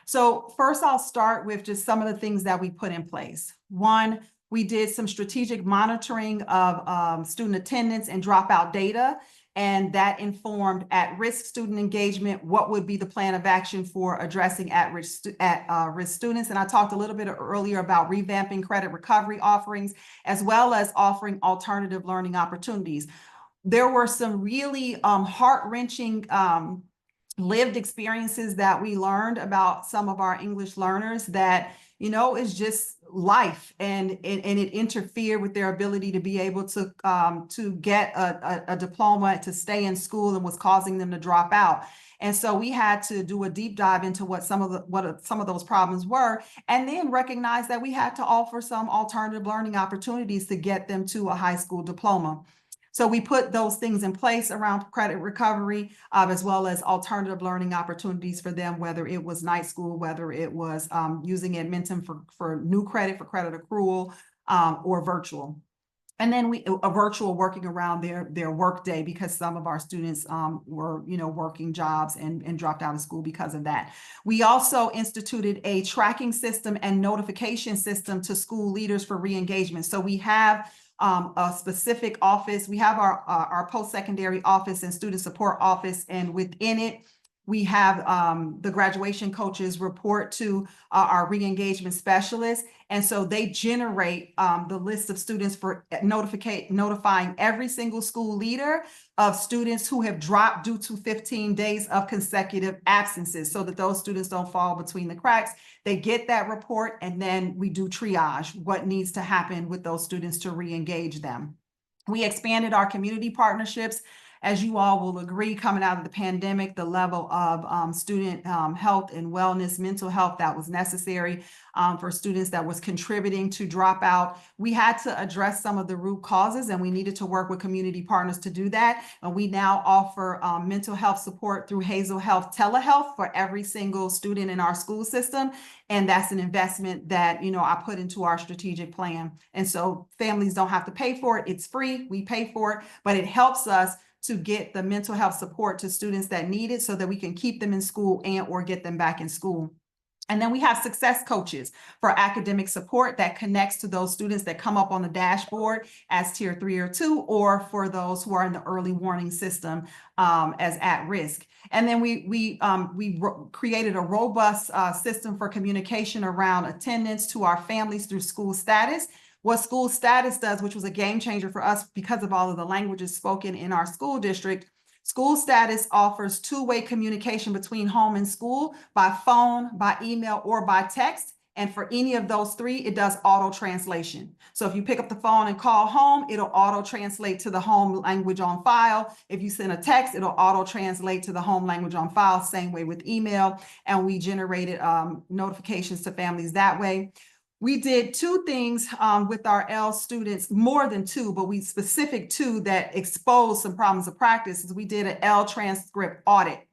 So first, I'll start with just some of the things that we put in place. One, we did some strategic monitoring of student attendance and dropout data, and that informed at-risk student engagement, what would be the plan of action for addressing at-risk students. And I talked a little bit earlier about revamping credit recovery offerings, as well as offering alternative learning opportunities. There were some really heart-wrenching lived experiences that we learned about some of our English learners that, is just life, and it interfered with their ability to be able to get a diploma, to stay in school, and was causing them to drop out. And so we had to do a deep dive into what some of those problems were, and then recognize that we had to offer some alternative learning opportunities to get them to a high school diploma. So we put those things in place around credit recovery, as well as alternative learning opportunities for them, whether it was night school, whether it was using Edmentum for new credit, for credit accrual, or virtual. And then a virtual working around their work day, because some of our students were, working jobs and dropped out of school because of that. We also instituted a tracking system and notification system to school leaders for re-engagement. So we have a specific office. We have our post-secondary office and student support office, and within it, we have the graduation coaches report to our re-engagement specialists. And so they generate the list of students for notifying every single school leader of students who have dropped due to 15 days of consecutive absences, so that those students don't fall between the cracks. They get that report, and then we do triage what needs to happen with those students to re-engage them. We expanded our community partnerships. As you all will agree, coming out of the pandemic, the level of student health and wellness, mental health that was necessary for students that was contributing to dropout. We had to address some of the root causes, and we needed to work with community partners to do that. And we now offer mental health support through Hazel Health Telehealth for every single student in our school system. And that's an investment that, I put into our strategic plan. And so families don't have to pay for it. It's free. We pay for it, but it helps us to get the mental health support to students that need it, so that we can keep them in school or get them back in school. And then we have success coaches for academic support that connects to those students that come up on the dashboard as tier 3 or 2, or for those who are in the early warning system as at risk. And then we created a robust system for communication around attendance to our families through school status. What school status does, which was a game changer for us because of all of the languages spoken in our school district, school status offers two-way communication between home and school by phone, by email, or by text. And for any of those three, it does auto translation. So if you pick up the phone and call home, it'll auto translate to the home language on file. If you send a text, it'll auto translate to the home language on file, same way with email. And we generated notifications to families that way. We did two things with our L students, more than two, but we specific two that exposed some problems of practice. Is we did an L transcript audit.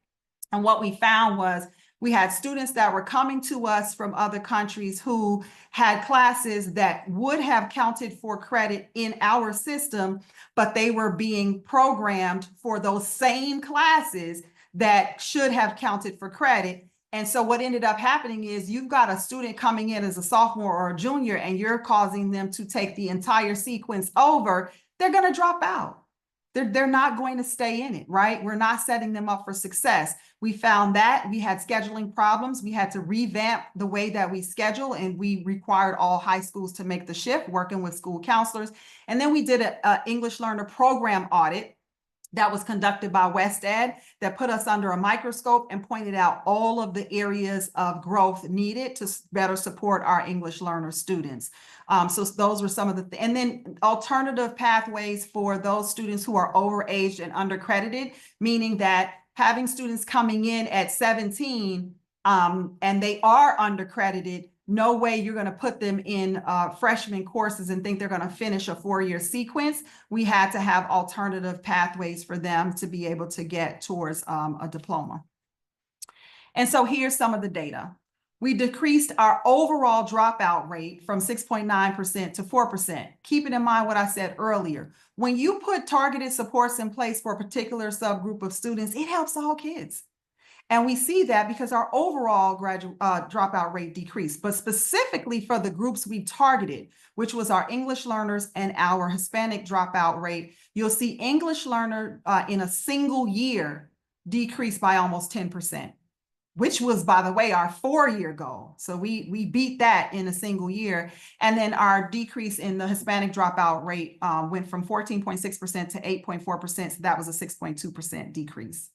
And what we found was we had students that were coming to us from other countries who had classes that would have counted for credit in our system, but they were being programmed for those same classes that should have counted for credit. And so what ended up happening is you've got a student coming in as a sophomore or a junior, and you're causing them to take the entire sequence over. They're going to drop out. They're not going to stay in it, right? We're not setting them up for success. We found that we had scheduling problems. We had to revamp the way that we schedule, and we required all high schools to make the shift, working with school counselors. And then we did an English learner program audit that was conducted by West Ed, that put us under a microscope and pointed out all of the areas of growth needed to better support our English learner students. So those were some of the, and then alternative pathways for those students who are overaged and undercredited, meaning that having students coming in at 17 and they are undercredited, no way you're going to put them in freshman courses and think they're going to finish a 4-year sequence. We had to have alternative pathways for them to be able to get towards a diploma. And so here's some of the data. We decreased our overall dropout rate from 6.9% to 4%. Keeping in mind what I said earlier, when you put targeted supports in place for a particular subgroup of students, it helps all kids. And we see that because our overall dropout rate decreased, but specifically for the groups we targeted, which was our English learners and our Hispanic dropout rate, you'll see English learner in a single year decreased by almost 10%, which was, by the way, our 4-year goal. So we beat that in a single year. And then our decrease in the Hispanic dropout rate went from 14.6% to 8.4%. So that was a 6.2% decrease.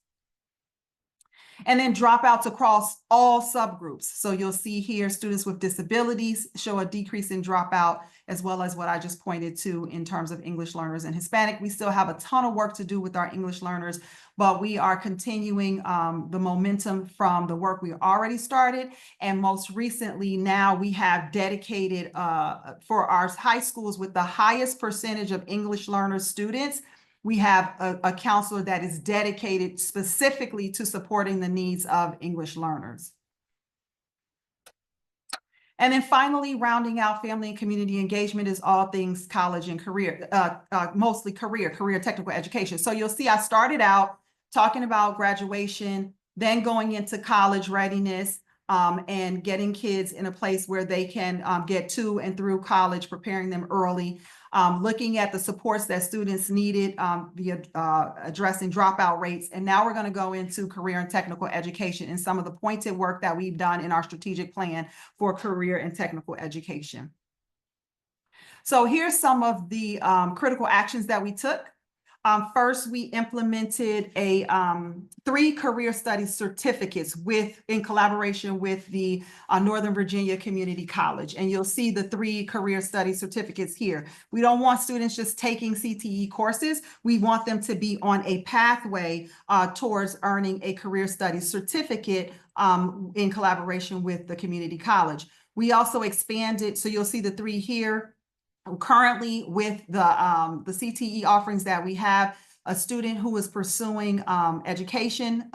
And then dropouts across all subgroups. So you'll see here students with disabilities show a decrease in dropout, as well as what I just pointed to in terms of English learners and Hispanic. We still have a ton of work to do with our English learners, but we are continuing the momentum from the work we already started. And most recently, now we have dedicated for our high schools with the highest percentage of English learner students, we have a counselor that is dedicated specifically to supporting the needs of English learners. And then finally, rounding out family and community engagement is all things college and career, mostly career technical education. So you'll see I started out talking about graduation, then going into college readiness, and getting kids in a place where they can get to and through college, preparing them early, looking at the supports that students needed via addressing dropout rates. And now we're going to go into career and technical education and some of the pointed work that we've done in our strategic plan for career and technical education. So here's some of the critical actions that we took. First, we implemented a 3 career studies certificates in collaboration with the Northern Virginia Community College. And you'll see the 3 career studies certificates here. We don't want students just taking CTE courses. We want them to be on a pathway towards earning a career studies certificate in collaboration with the community college. We also expanded, so you'll see the 3 here. Currently, with the CTE offerings that we have, a student who is pursuing education,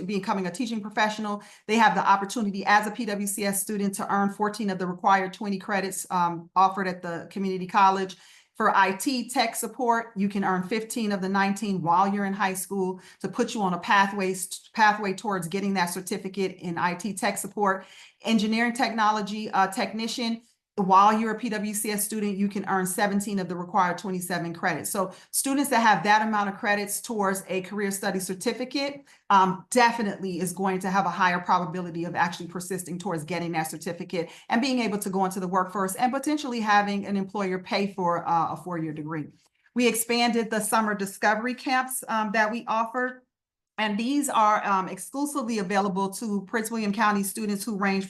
becoming a teaching professional, they have the opportunity as a PWCS student to earn 14 of the required 20 credits offered at the community college. For IT tech support, you can earn 15 of the 19 while you're in high school to put you on a pathway towards getting that certificate in IT tech support. Engineering technology technician, while you're a PWCS student, you can earn 17 of the required 27 credits. So students that have that amount of credits towards a career study certificate definitely is going to have a higher probability of actually persisting towards getting that certificate and being able to go into the workforce and potentially having an employer pay for a 4-year degree. We expanded the summer discovery camps that we offered. And these are exclusively available to Prince William County students who ranges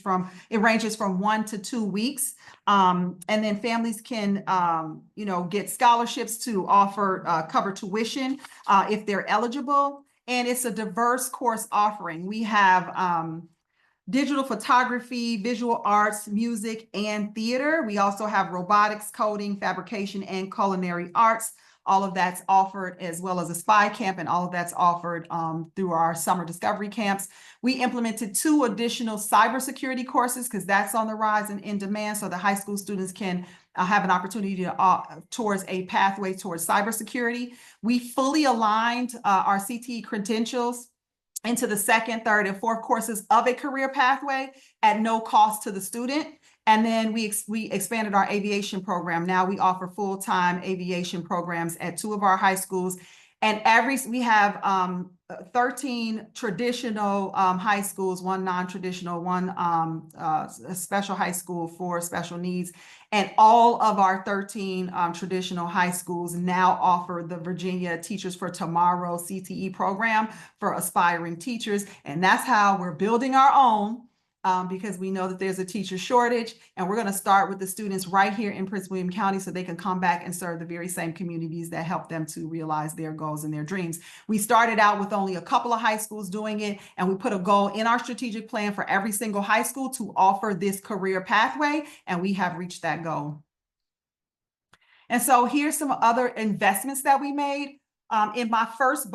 from 1 to 2 weeks. And then families can, get scholarships to offer cover tuition if they're eligible. And it's a diverse course offering. We have digital photography, visual arts, music, and theater. We also have robotics, coding, fabrication, and culinary arts. All of that's offered, as well as a spy camp, and all of that's offered through our summer discovery camps. We implemented 2 additional cybersecurity courses because that's on the rise and in demand, so the high school students can have an opportunity to, towards a pathway towards cybersecurity. We fully aligned our CTE credentials into the 2nd, 3rd, and 4th courses of a career pathway at no cost to the student. And then we expanded our aviation program. Now we offer full-time aviation programs at 2 of our high schools. And we have 13 traditional high schools, 1 non-traditional, 1 a special high school for special needs. And all of our 13 traditional high schools now offer the Virginia Teachers for Tomorrow CTE program for aspiring teachers. And that's how we're building our own. Because we know that there's a teacher shortage, and we're going to start with the students right here in Prince William County so they can come back and serve the very same communities that help them to realize their goals and their dreams. We started out with only a couple of high schools doing it, and we put a goal in our strategic plan for every single high school to offer this career pathway, and we have reached that goal. And so here's some other investments that we made. In my first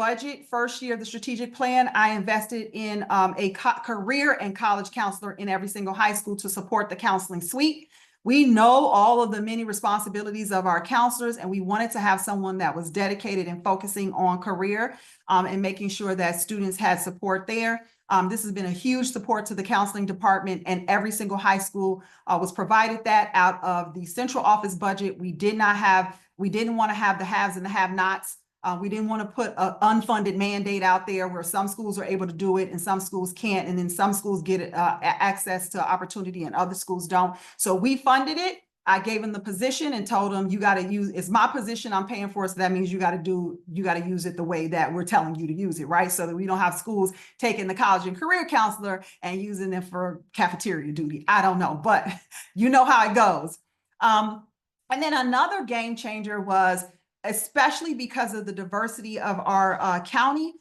year of the strategic plan, I invested in a career and college counselor in every single high school to support the counseling suite. We know all of the many responsibilities of our counselors, and we wanted to have someone that was dedicated and focusing on career and making sure that students had support there. This has been a huge support to the counseling department, and every single high school was provided that out of the central office budget. We didn't want to have the haves and the have-nots. We didn't want to put an unfunded mandate out there where some schools are able to do it and some schools can't, and then some schools get access to opportunity and other schools don't. So we funded it. I gave them the position and told them, you got to use, it's my position I'm paying for, so that means you got to use it the way that we're telling you to use it, right? So that we don't have schools taking the college and career counselor and using them for cafeteria duty. I don't know, but you know how it goes. And then another game changer was, especially because of the diversity of our county,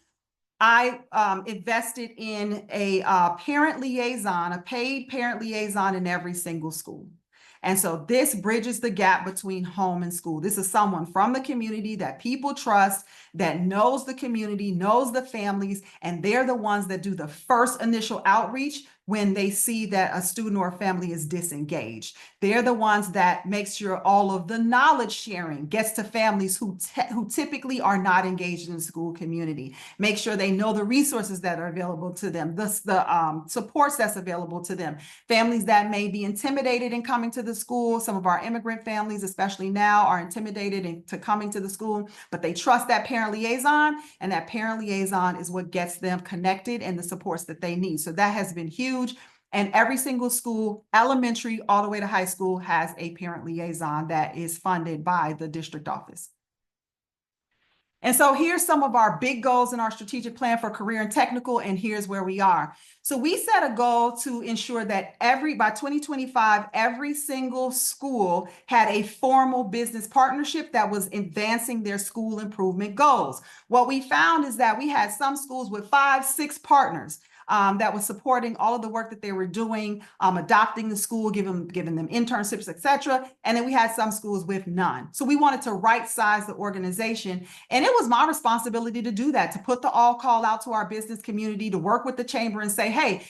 I invested in a parent liaison, a paid parent liaison in every single school. And so this bridges the gap between home and school. This is someone from the community that people trust, that knows the community, knows the families, and they're the ones that do the first initial outreach when they see that a student or a family is disengaged. They're the ones that make sure all of the knowledge sharing gets to families who typically are not engaged in the school community. Make sure they know the resources that are available to them, the supports that's available to them. Families that may be intimidated in coming to the school. Some of our immigrant families, especially now, are intimidated into coming to the school, but they trust that parent liaison, and that parent liaison is what gets them connected and the supports that they need. So that has been huge. And every single school, elementary all the way to high school, has a parent liaison that is funded by the district office. And so here's some of our big goals in our strategic plan for career and technical, and here's where we are. So we set a goal to ensure that by 2025, every single school had a formal business partnership that was advancing their school improvement goals. What we found is that we had some schools with 5, 6 partners that was supporting all of the work that they were doing, adopting the school, giving them internships, et cetera. And then we had some schools with none. So we wanted to right size the organization. And it was my responsibility to do that, to put the all call out to our business community, to work with the chamber and say, hey,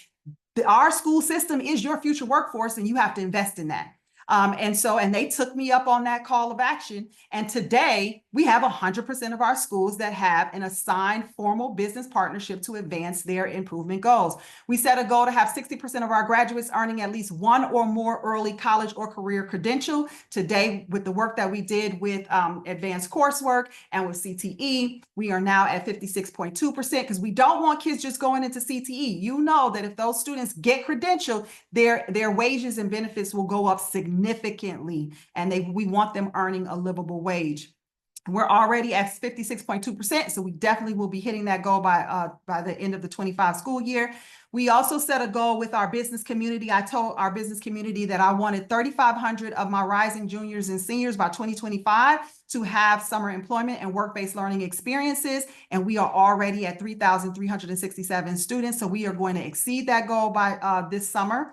our school system is your future workforce and you have to invest in that. And they took me up on that call of action. And today we have 100% of our schools that have an assigned formal business partnership to advance their improvement goals. We set a goal to have 60% of our graduates earning at least one or more early college or career credential. Today, with the work that we did with advanced coursework and with CTE, we are now at 56.2% because we don't want kids just going into CTE. You know that if those students get credentialed, their wages and benefits will go up significantly, and we want them earning a livable wage. We're already at 56.2%, so we definitely will be hitting that goal by the end of the 25 school year. We also set a goal with our business community. I told our business community that I wanted 3,500 of my rising juniors and seniors by 2025 to have summer employment and work-based learning experiences, and we are already at 3,367 students, so we are going to exceed that goal by this summer.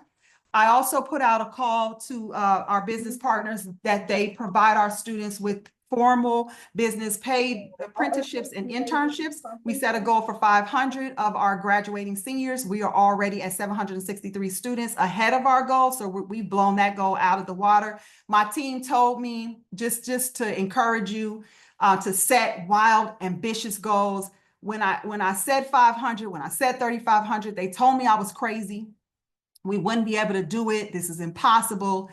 I also put out a call to our business partners that they provide our students with formal business paid apprenticeships and internships. We set a goal for 500 of our graduating seniors. We are already at 763 students ahead of our goal. So we've blown that goal out of the water. My team told me just to encourage you to set wild, ambitious goals. When I said 500, when I said 3,500, they told me I was crazy. We wouldn't be able to do it. This is impossible.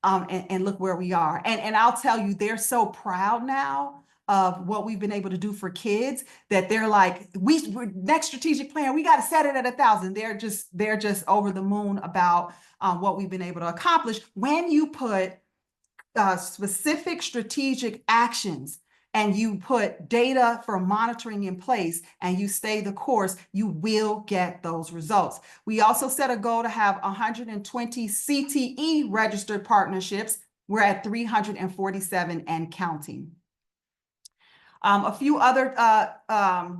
And look where we are. And I'll tell you, they're so proud now of what we've been able to do for kids that they're like, we're next strategic plan, we got to set it at 1,000. They're just over the moon about what we've been able to accomplish. When you put specific strategic actions and you put data for monitoring in place and you stay the course, you will get those results. We also set a goal to have 120 CTE registered partnerships. We're at 347 and counting. A few other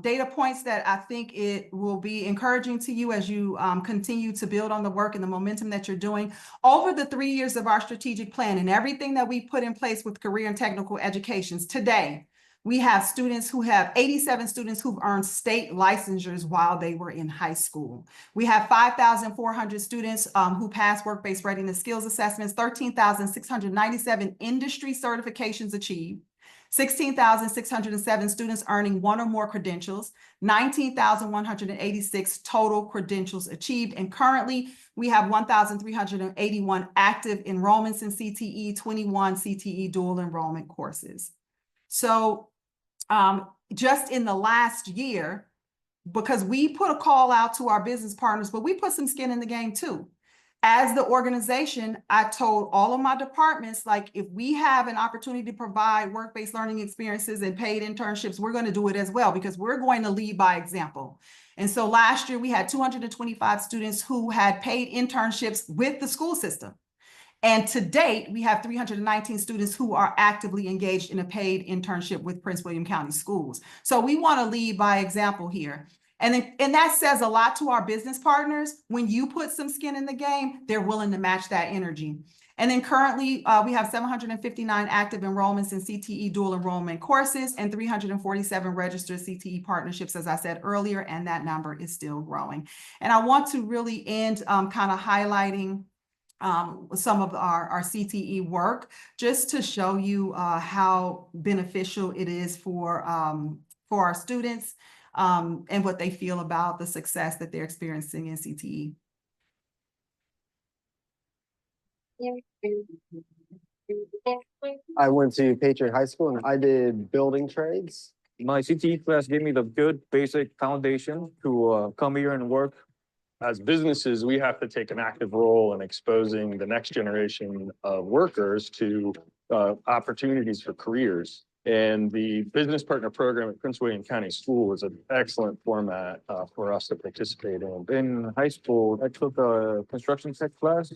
data points that I think it will be encouraging to you as you continue to build on the work and the momentum that you're doing. Over the 3 years of our strategic plan and everything that we put in place with career and technical educations, today, we have 87 students who've earned state licensures while they were in high school. We have 5,400 students who passed work-based readiness skills assessments, 13,697 industry certifications achieved, 16,607 students earning one or more credentials, 19,186 total credentials achieved. And currently we have 1,381 active enrollments in CTE, 21 CTE dual enrollment courses. So just in the last year, because we put a call out to our business partners, but we put some skin in the game too. As the organization, I told all of my departments, like, if we have an opportunity to provide work-based learning experiences and paid internships, we're going to do it as well, because we're going to lead by example. And so last year we had 225 students who had paid internships with the school system. And to date, we have 319 students who are actively engaged in a paid internship with Prince William County Schools. So we want to lead by example here. And that says a lot to our business partners. When you put some skin in the game, they're willing to match that energy. And then currently, we have 759 active enrollments in CTE dual enrollment courses and 347 registered CTE partnerships, as I said earlier, and that number is still growing. And I want to really end kind of highlighting some of our CTE work, just to show you how beneficial it is for our students and what they feel about the success that they're experiencing in CTE. I went to Patriot High School and I did building trades. My CTE class gave me the good basic foundation to come here and work. As businesses, we have to take an active role in exposing the next generation of workers to opportunities for careers. And the Business Partner Program at Prince William County School was an excellent format for us to participate in. In high school, I took a construction tech class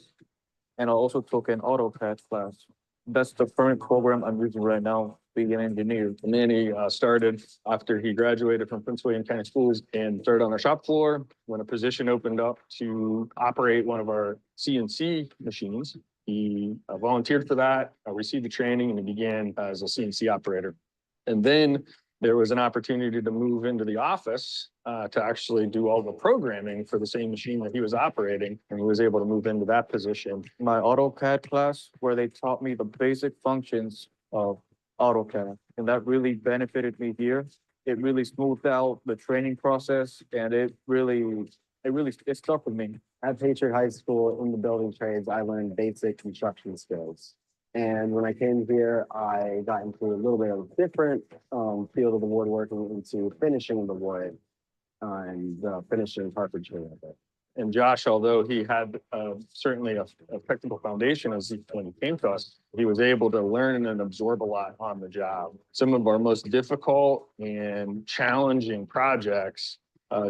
and I also took an AutoCAD class. That's the current program I'm using right now, being an engineer. Manny started after he graduated from Prince William County Schools and started on the shop floor when a position opened up to operate one of our CNC machines. He volunteered for that, received the training, and he began as a CNC operator. And then there was an opportunity to move into the office to actually do all the programming for the same machine that he was operating, and he was able to move into that position. My AutoCAD class, where they taught me the basic functions of AutoCAD, and that really benefited me here. It really smoothed out the training process, and it stuck with me. At Patriot High School in the building trades, I learned basic construction skills. And when I came here, I got into a little bit of a different field of the woodworking, into finishing the wood and finishing carpentry of it. And Josh, although he had certainly a technical foundation when he came to us, he was able to learn and absorb a lot on the job. Some of our most difficult and challenging projects,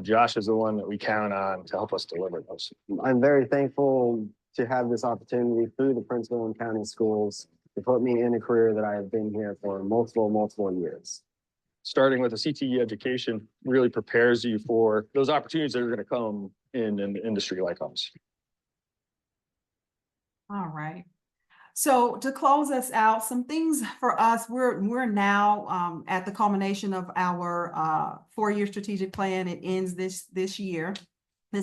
Josh is the one that we count on to help us deliver those. I'm very thankful to have this opportunity through the Prince William County Schools to put me in a career that I have been here for multiple years. Starting with a CTE education really prepares you for those opportunities that are going to come in an industry like ours. All right. So to close us out, some things for us, we're now at the culmination of our 4-year strategic plan. It ends this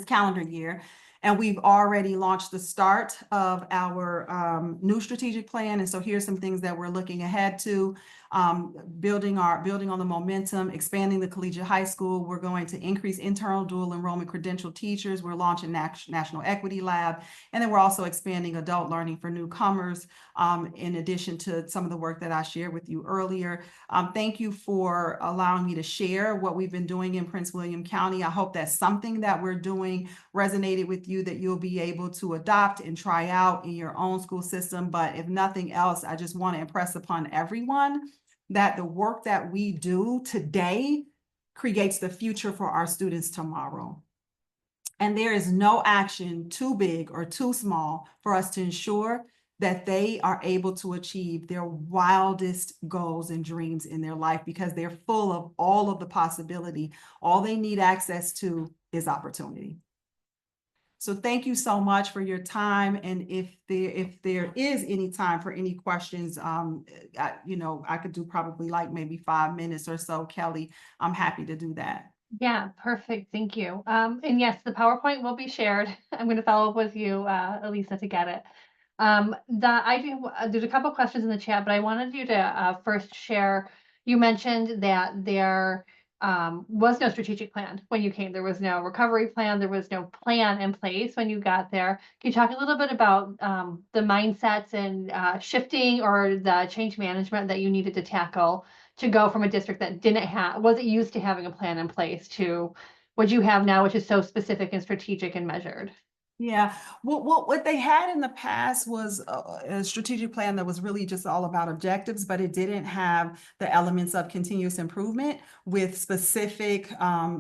calendar year. And we've already launched the start of our new strategic plan. And so here's some things that we're looking ahead to. Building on the momentum, expanding the collegiate high school. We're going to increase internal dual enrollment credentialed teachers. We're launching National Equity Lab. And then we're also expanding adult learning for newcomers, in addition to some of the work that I shared with you earlier. Thank you for allowing me to share what we've been doing in Prince William County. I hope that something that we're doing resonated with you, that you'll be able to adopt and try out in your own school system. But if nothing else, I just want to impress upon everyone that the work that we do today creates the future for our students tomorrow. And there is no action too big or too small for us to ensure that they are able to achieve their wildest goals and dreams in their life, because they're full of all of the possibility. All they need access to is opportunity. So thank you so much for your time. And if there is any time for any questions, I could do probably like maybe 5 minutes or so. Kelly, I'm happy to do that. Yeah, perfect. Thank you. And yes, the PowerPoint will be shared. I'm going to follow up with you, Elisa, to get it. There's a couple questions in the chat, but I wanted you to first share. You mentioned that there was no strategic plan when you came. There was no recovery plan. There was no plan in place when you got there. Can you talk a little bit about the mindsets and shifting or the change management that you needed to tackle to go from a district that wasn't used to having a plan in place to what you have now, which is so specific and strategic and measured? Yeah, what they had in the past was a strategic plan that was really just all about objectives, but it didn't have the elements of continuous improvement with specific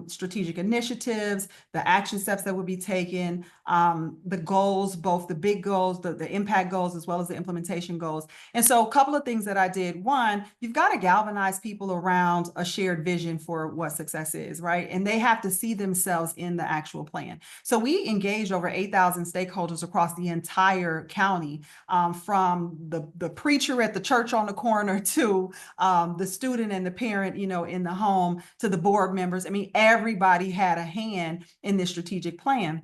strategic initiatives, the action steps that would be taken, the goals, both the big goals, the impact goals, as well as the implementation goals. And so a couple of things that I did. One, you've got to galvanize people around a shared vision for what success is, right? And they have to see themselves in the actual plan. So we engaged over 8,000 stakeholders across the entire county, from the preacher at the church on the corner to the student and the parent, in the home, to the board members. I mean, everybody had a hand in this strategic plan.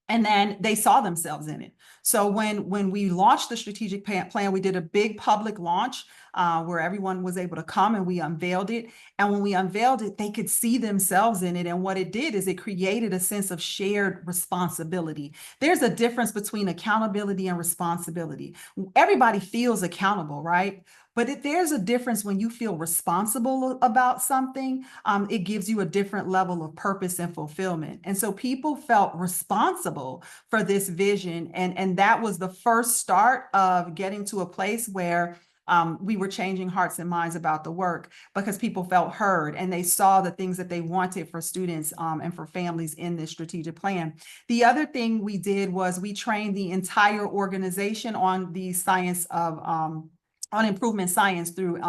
And then they saw themselves in it. So when we launched the strategic plan, we did a big public launch where everyone was able to come, and we unveiled it. And when we unveiled it, they could see themselves in it. And what it did is it created a sense of shared responsibility. There's a difference between accountability and responsibility. Everybody feels accountable, right? But there's a difference when you feel responsible about something. It gives you a different level of purpose and fulfillment. And so people felt responsible for this vision. And that was the first start of getting to a place where we were changing hearts and minds about the work, because people felt heard and they saw the things that they wanted for students and for families in this strategic plan. The other thing we did was we trained the entire organization on the science of on improvement science through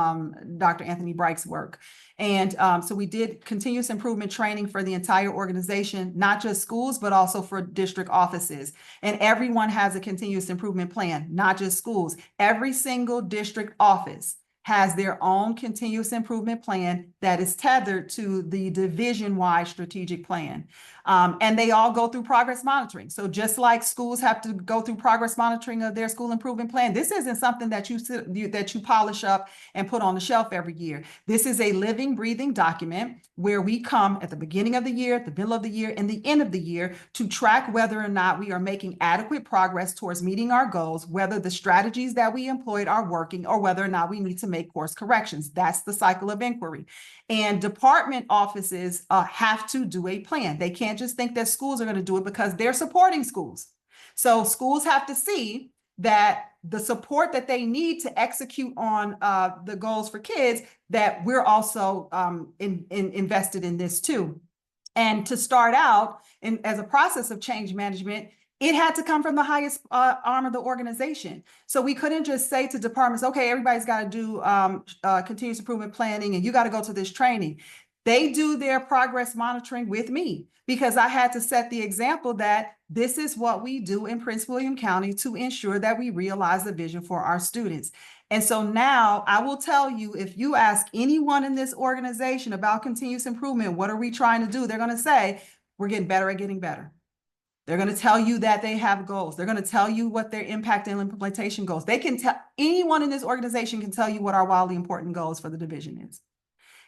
Dr. Anthony Brike's work. And so we did continuous improvement training for the entire organization, not just schools, but also for district offices. And everyone has a continuous improvement plan, not just schools. Every single district office has their own continuous improvement plan that is tethered to the division-wide strategic plan. And they all go through progress monitoring. So just like schools have to go through progress monitoring of their school improvement plan, this isn't something that you polish up and put on the shelf every year. This is a living, breathing document where we come at the beginning of the year, the middle of the year, and the end of the year to track whether or not we are making adequate progress towards meeting our goals, whether the strategies that we employed are working, or whether or not we need to make course corrections. That's the cycle of inquiry. And department offices have to do a plan. They can't just think that schools are going to do it because they're supporting schools. So schools have to see that the support that they need to execute on the goals for kids, that we're also invested in this too. And to start out, as a process of change management, it had to come from the highest arm of the organization. So we couldn't just say to departments, okay, everybody's got to do continuous improvement planning and you got to go to this training. They do their progress monitoring with me, because I had to set the example that this is what we do in Prince William County to ensure that we realize the vision for our students. And so now I will tell you, if you ask anyone in this organization about continuous improvement, what are we trying to do? They're going to say, we're getting better at getting better. They're going to tell you that they have goals. They're going to tell you what their impact and implementation goals. They can tell, anyone in this organization can tell you what our wildly important goals for the division is.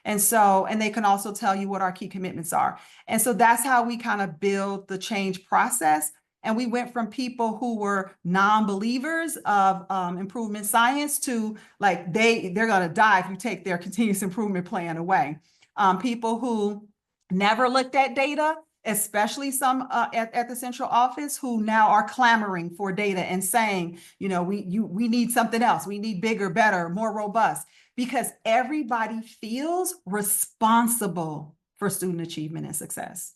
And so, and they can also tell you what our key commitments are. And so that's how we kind of build the change process. And we went from people who were non-believers of improvement science to like, they're going to die if you take their continuous improvement plan away. People who never looked at data, especially some at the central office, who now are clamoring for data and saying, we need something else. We need bigger, better, more robust, because everybody feels responsible for student achievement and success.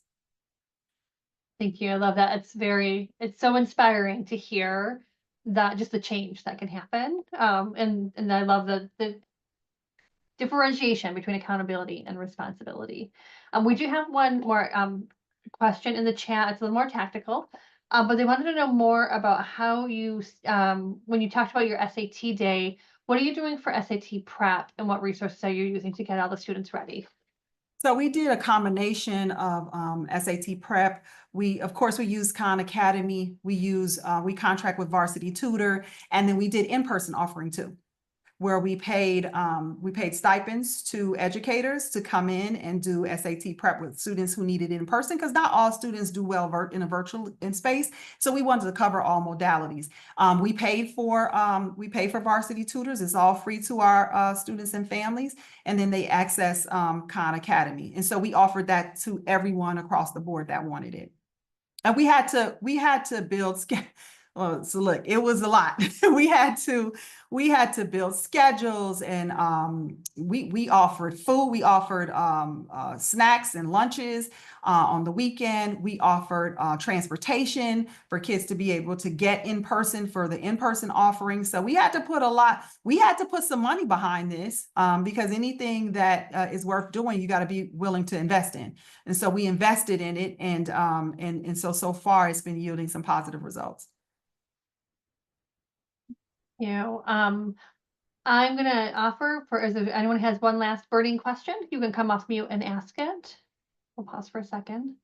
Thank you. I love that. It's so inspiring to hear that, just the change that can happen. And I love the differentiation between accountability and responsibility. We do have one more question in the chat. It's a little more tactical, but they wanted to know more about how you, when you talked about your SAT day, what are you doing for SAT prep, and what resources are you using to get all the students ready? So we did a combination of SAT prep. Of course, we use Khan Academy. We contract with Varsity Tutor, and then we did in-person offering too, where we paid stipends to educators to come in and do SAT prep with students who needed it in person, because not all students do well in a virtual space. So we wanted to cover all modalities. We paid for Varsity Tutors. It's all free to our students and families, and then they access Khan Academy. And so we offered that to everyone across the board that wanted it. And we had to build well, so look, it was a lot. we had to build schedules, and we offered food, we offered snacks and lunches on the weekend. We offered transportation for kids to be able to get in person for the in-person offerings. So we had to put some money behind this because anything that is worth doing, you got to be willing to invest in. And so we invested in it, and so far it's been yielding some positive results. I'm gonna offer for, if anyone has one last burning question, you can come off mute and ask it. We'll pause for a second.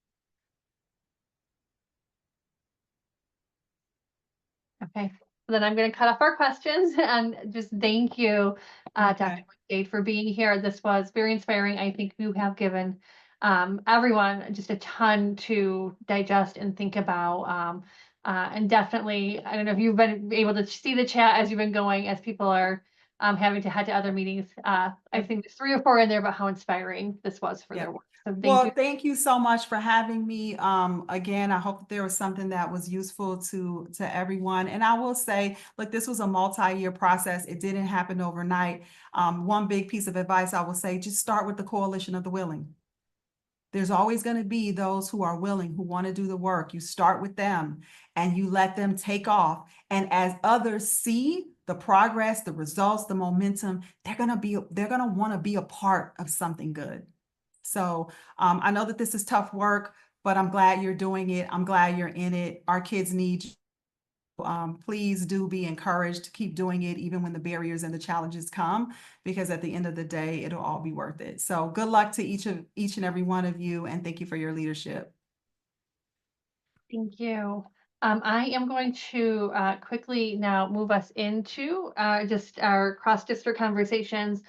Okay, then I'm gonna cut off our questions and just thank you, Dr. McDade, for being here. This was very inspiring. I think you have given everyone just a ton to digest and think about. And definitely, I don't know if you've been able to see the chat as you've been going, as people are having to head to other meetings. I think there's 3 or 4 in there about how inspiring this was for their work. So thank you so much for having me. Again, I hope that there was something that was useful to everyone. And I will say, look, this was a multi-year process. It didn't happen overnight. One big piece of advice I will say, just start with the coalition of the willing. There's always going to be those who are willing, who want to do the work. You start with them and you let them take off. And as others see the progress, the results, the momentum, they're going to want to be a part of something good. So I know that this is tough work, but I'm glad you're doing it. I'm glad you're in it. Our kids need you. Please do be encouraged to keep doing it, even when the barriers and the challenges come, because at the end of the day, it'll all be worth it. So good luck to each and every one of you, and thank you for your leadership. Thank you. I am going to quickly now move us into just our cross-district conversations.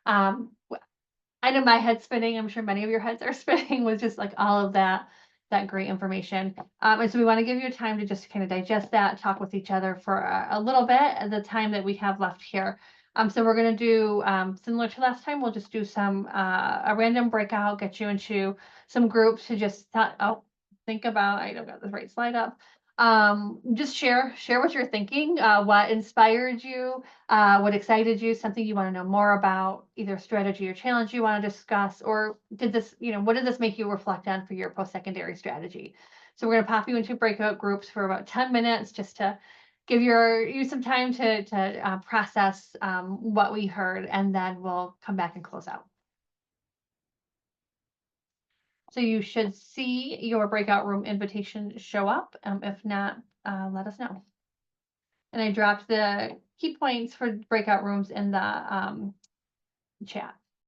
I know my head's spinning. I'm sure many of your heads are spinning with just like all of that great information. And so we want to give you time to just kind of digest that, talk with each other for a little bit at the time that we have left here. So we're going to do similar to last time. We'll just do some a random breakout, get you into some groups to just think about. I don't got the right slide up. Just share what you're thinking, what inspired you, what excited you, something you want to know more about, either strategy or challenge you want to discuss, or did this, what did this make you reflect on for your post-secondary strategy? So we're going to pop you into breakout groups for about 10 minutes just to give you some time to process what we heard, and then we'll come back and close out. So you should see your breakout room invitation show up. If not, let us know. And I dropped the key points for breakout rooms in the chat.